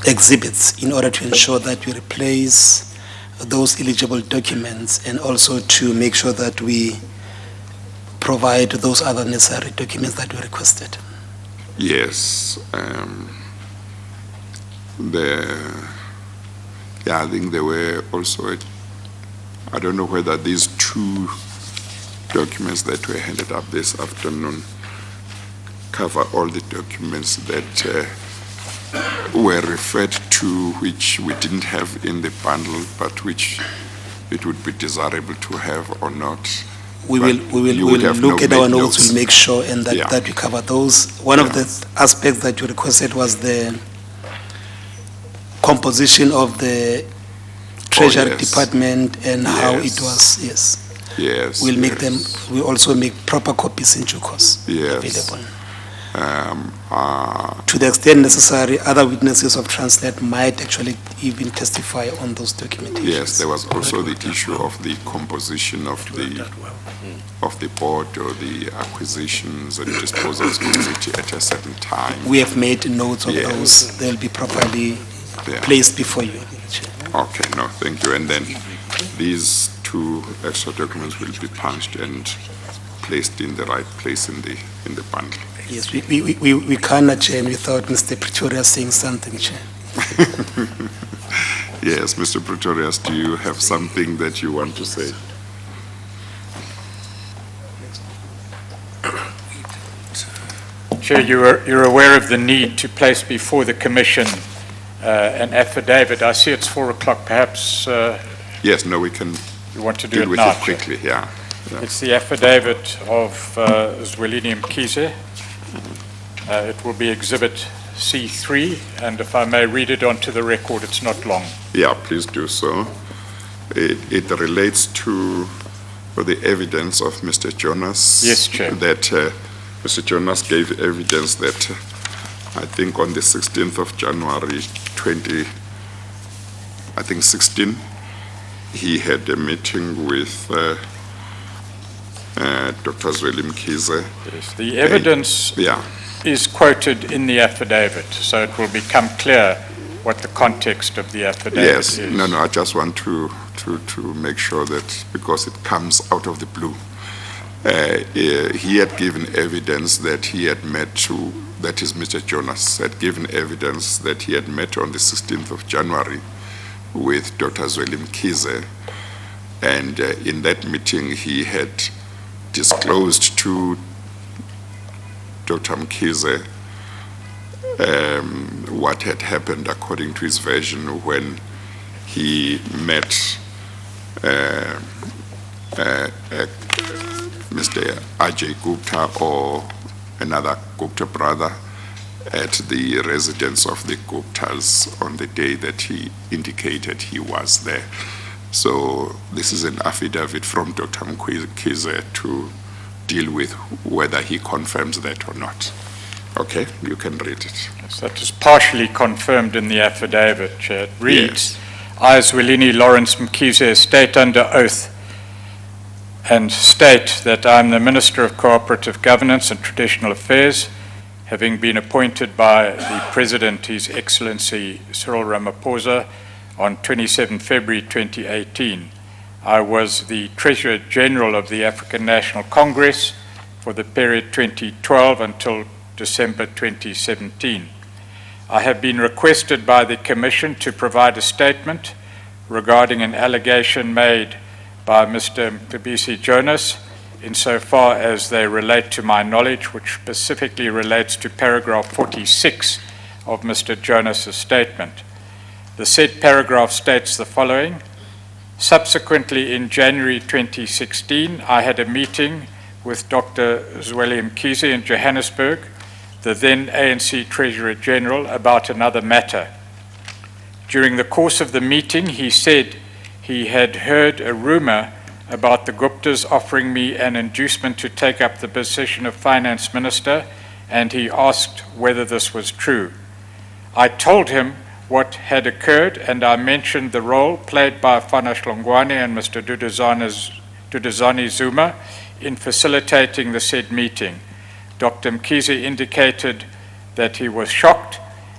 exhibits in order to ensure that we replace those eligible documents, and also to make sure that we provide those other necessary documents that we requested. Yes. I think there were also, I don't know whether these two documents that were handed up this afternoon cover all the documents that were referred to, which we didn't have in the bundle, but which it would be desirable to have or not. We will look at our notes, we'll make sure and that we cover those. One of the aspects that you requested was the composition of the Treasury Department and how it was, Yes. We'll make them, we'll also make proper copies in due course available. To the extent necessary, other witnesses of Transnet might actually even testify on those documentations. Yes, there was also the issue of the composition of the board or the acquisitions and disposals committee at a certain time. We have made notes of those. They'll be properly placed before you. Okay, no, thank you. And then these two extra documents will be punched and placed in the right place in the bundle. Yes, we cannot change without Mr. Pretorius saying something, Chair. Yes, Mr. Pretorius, do you have something that you want to say? Chair, you're aware of the need to place before the Commission an affidavit. I see it's 4 o'clock, perhaps. Yes, no, we can You want to do deal it with now, it quickly, yeah. It's the affidavit of Zwelini Mkhize. It will be Exhibit C3, and if I may read it onto the record, it's not long. Yeah, please do so. It relates to the evidence of Mr. Jonas. Yes, Chair. That Mr. Jonas gave evidence that I think on the 16th of January 2016, he had a meeting with Dr. Zwelini Mkhize. Yes, the evidence is quoted in the affidavit, so it will become clear what the context of the affidavit is. Yes, no, I just want to make sure that, because it comes out of the blue, he had given evidence that he had met that is Mr. Jonas, had given evidence that he had met on the 16th of January with Dr. Zwelini Mkhize, and in that meeting he had disclosed to Dr. Mkhize what had happened according to his version when he met Mr. Ajay Gupta or another Gupta brother at the residence of the Guptas on the day that he indicated he was there. So this is an affidavit from Dr. Mkhize to deal with whether he confirms that or not. Okay, you can read it. Yes, that is partially confirmed in the affidavit, Chair. It reads, I, Zwelini Lawrence Mkhize, state under oath and state that I am the Minister of Cooperative Governance and Traditional Affairs, having been appointed by the President, His Excellency Cyril Ramaphosa, on 27 February 2018. I was the Treasurer General of the African National Congress for the period 2012 until December 2017. I have been requested by the Commission to provide a statement regarding an allegation made by Mr. Mcebisi Jonas insofar as they relate to my knowledge, which specifically relates to paragraph 46 of Mr. Jonas's statement. The said paragraph states the following. Subsequently, in January 2016, I had a meeting with Dr. Zweli Mkhize in Johannesburg, the then ANC Treasurer General, about another matter. During the course of the meeting, he said he had heard a rumor about the Guptas offering me an inducement to take up the position of Finance Minister, and he asked whether this was true. I told him what had occurred, and I mentioned the role played by Afana Shlongwane and Mr. Duduzane Zuma in facilitating the said meeting. Dr. Mkhize indicated that he was shocked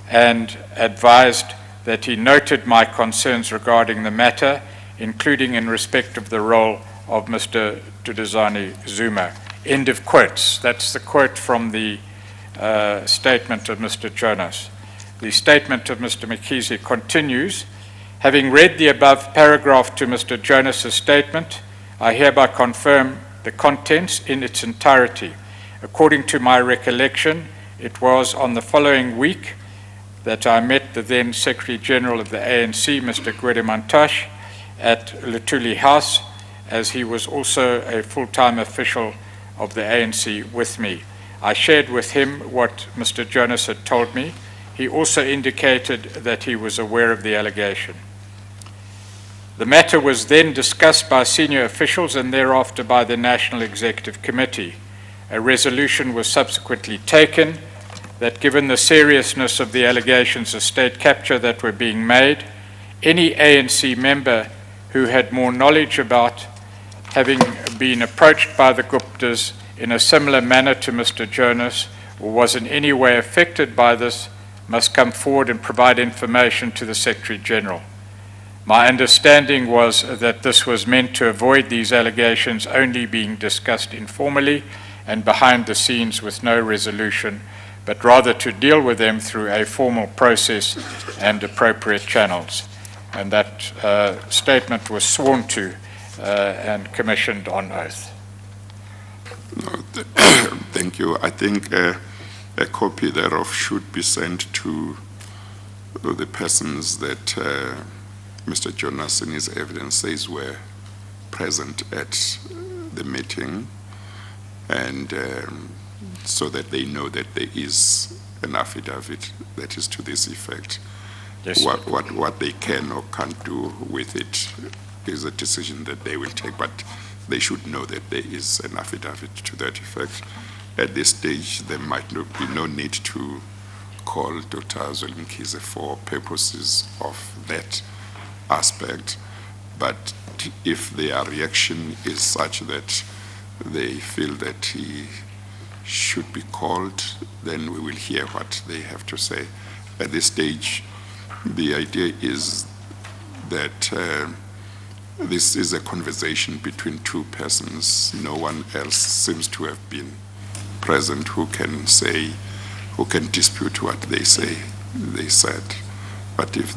and advised that he noted my concerns regarding the matter, including in respect of the role of Mr. Duduzane Zuma. End of quotes. That's the quote from the statement of Mr. Jonas. The statement of Mr. Mkhize continues, having read the above paragraph to Mr. Jonas's statement, I hereby confirm the contents in its entirety. According to my recollection, it was on the following week that I met the then Secretary General of the ANC, Mr. Gwede Mantashe, at Luthuli House, as he was also a full-time official of the ANC with me. I shared with him what Mr. Jonas had told me. He also indicated that he was aware of the allegation. The matter was then discussed by senior officials and thereafter by the National Executive Committee. A resolution was subsequently taken that given the seriousness of the allegations of state capture that were being made, any ANC member who had more knowledge about having been approached by the Guptas in a similar manner to Mr. Jonas or was in any way affected by this must come forward and provide information to the Secretary General. My understanding was that this was meant to avoid these allegations only being discussed informally and behind the scenes with no resolution, but rather to deal with them through a formal process and appropriate channels. And that statement was sworn to and commissioned on oath. No, thank you. I think a copy thereof should be sent to the persons that Mr. Jonas in his evidence says were present at the meeting, and so that they know that there is an affidavit that is to this effect. Yes, what they can or can't do with it is a decision that they will take, but they should know that there is an affidavit to that effect. At this stage, there might be no need to call Dr. Zweli Mkhize for purposes of that aspect, but if their reaction is such that they feel that he should be called, then we will hear what they have to say. At this stage, the idea is that this is a conversation between two persons. No one else seems to have been present who can say, who can dispute what they said. But if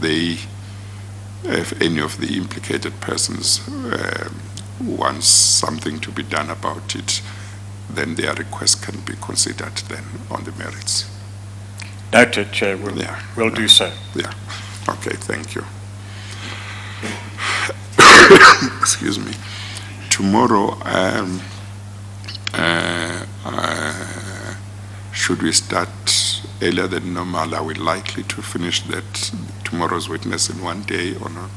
any of the implicated persons wants something to be done about it, then their request can be considered then on the merits. Noted, Chair. We'll do so. Yeah. Okay, thank you. Excuse me. Tomorrow, should we start earlier than normal? Are we likely to finish tomorrow's witness in one day or not?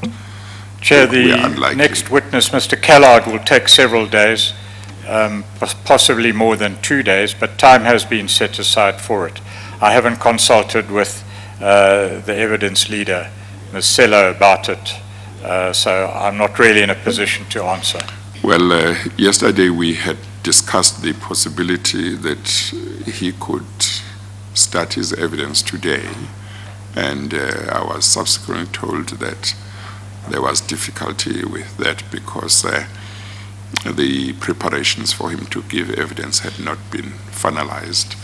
Chair, the next witness, Mr. Kellard, will take several days, possibly more than 2 days, but time has been set aside for it. I haven't consulted with the evidence leader, Ms. Sello, about it, so I'm not really in a position to answer. Well, yesterday we had discussed the possibility that he could start his evidence today, and I was subsequently told that there was difficulty with that because the preparations for him to give evidence had not been finalized.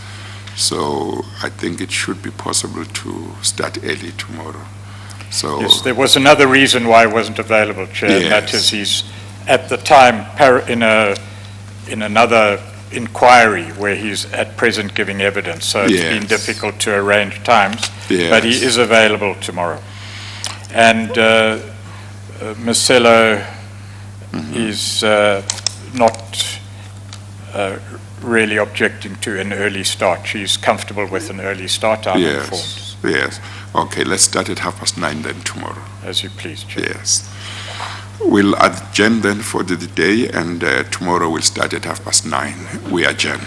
So I think it should be possible to start early tomorrow. So yes, there was another reason why he wasn't available, Chair, yes. And that is he's at the time in another inquiry where he's at present giving evidence, so it's yes. been difficult to arrange times, yes. but he is available tomorrow. And Ms. Sello is not really objecting to an early start. She's comfortable with an early start, I'm informed. Yes. Okay, let's start at 9:30 then tomorrow. As you please, Chair. Yes. We'll adjourn then for the day, and tomorrow we'll start at 9:30. We adjourn.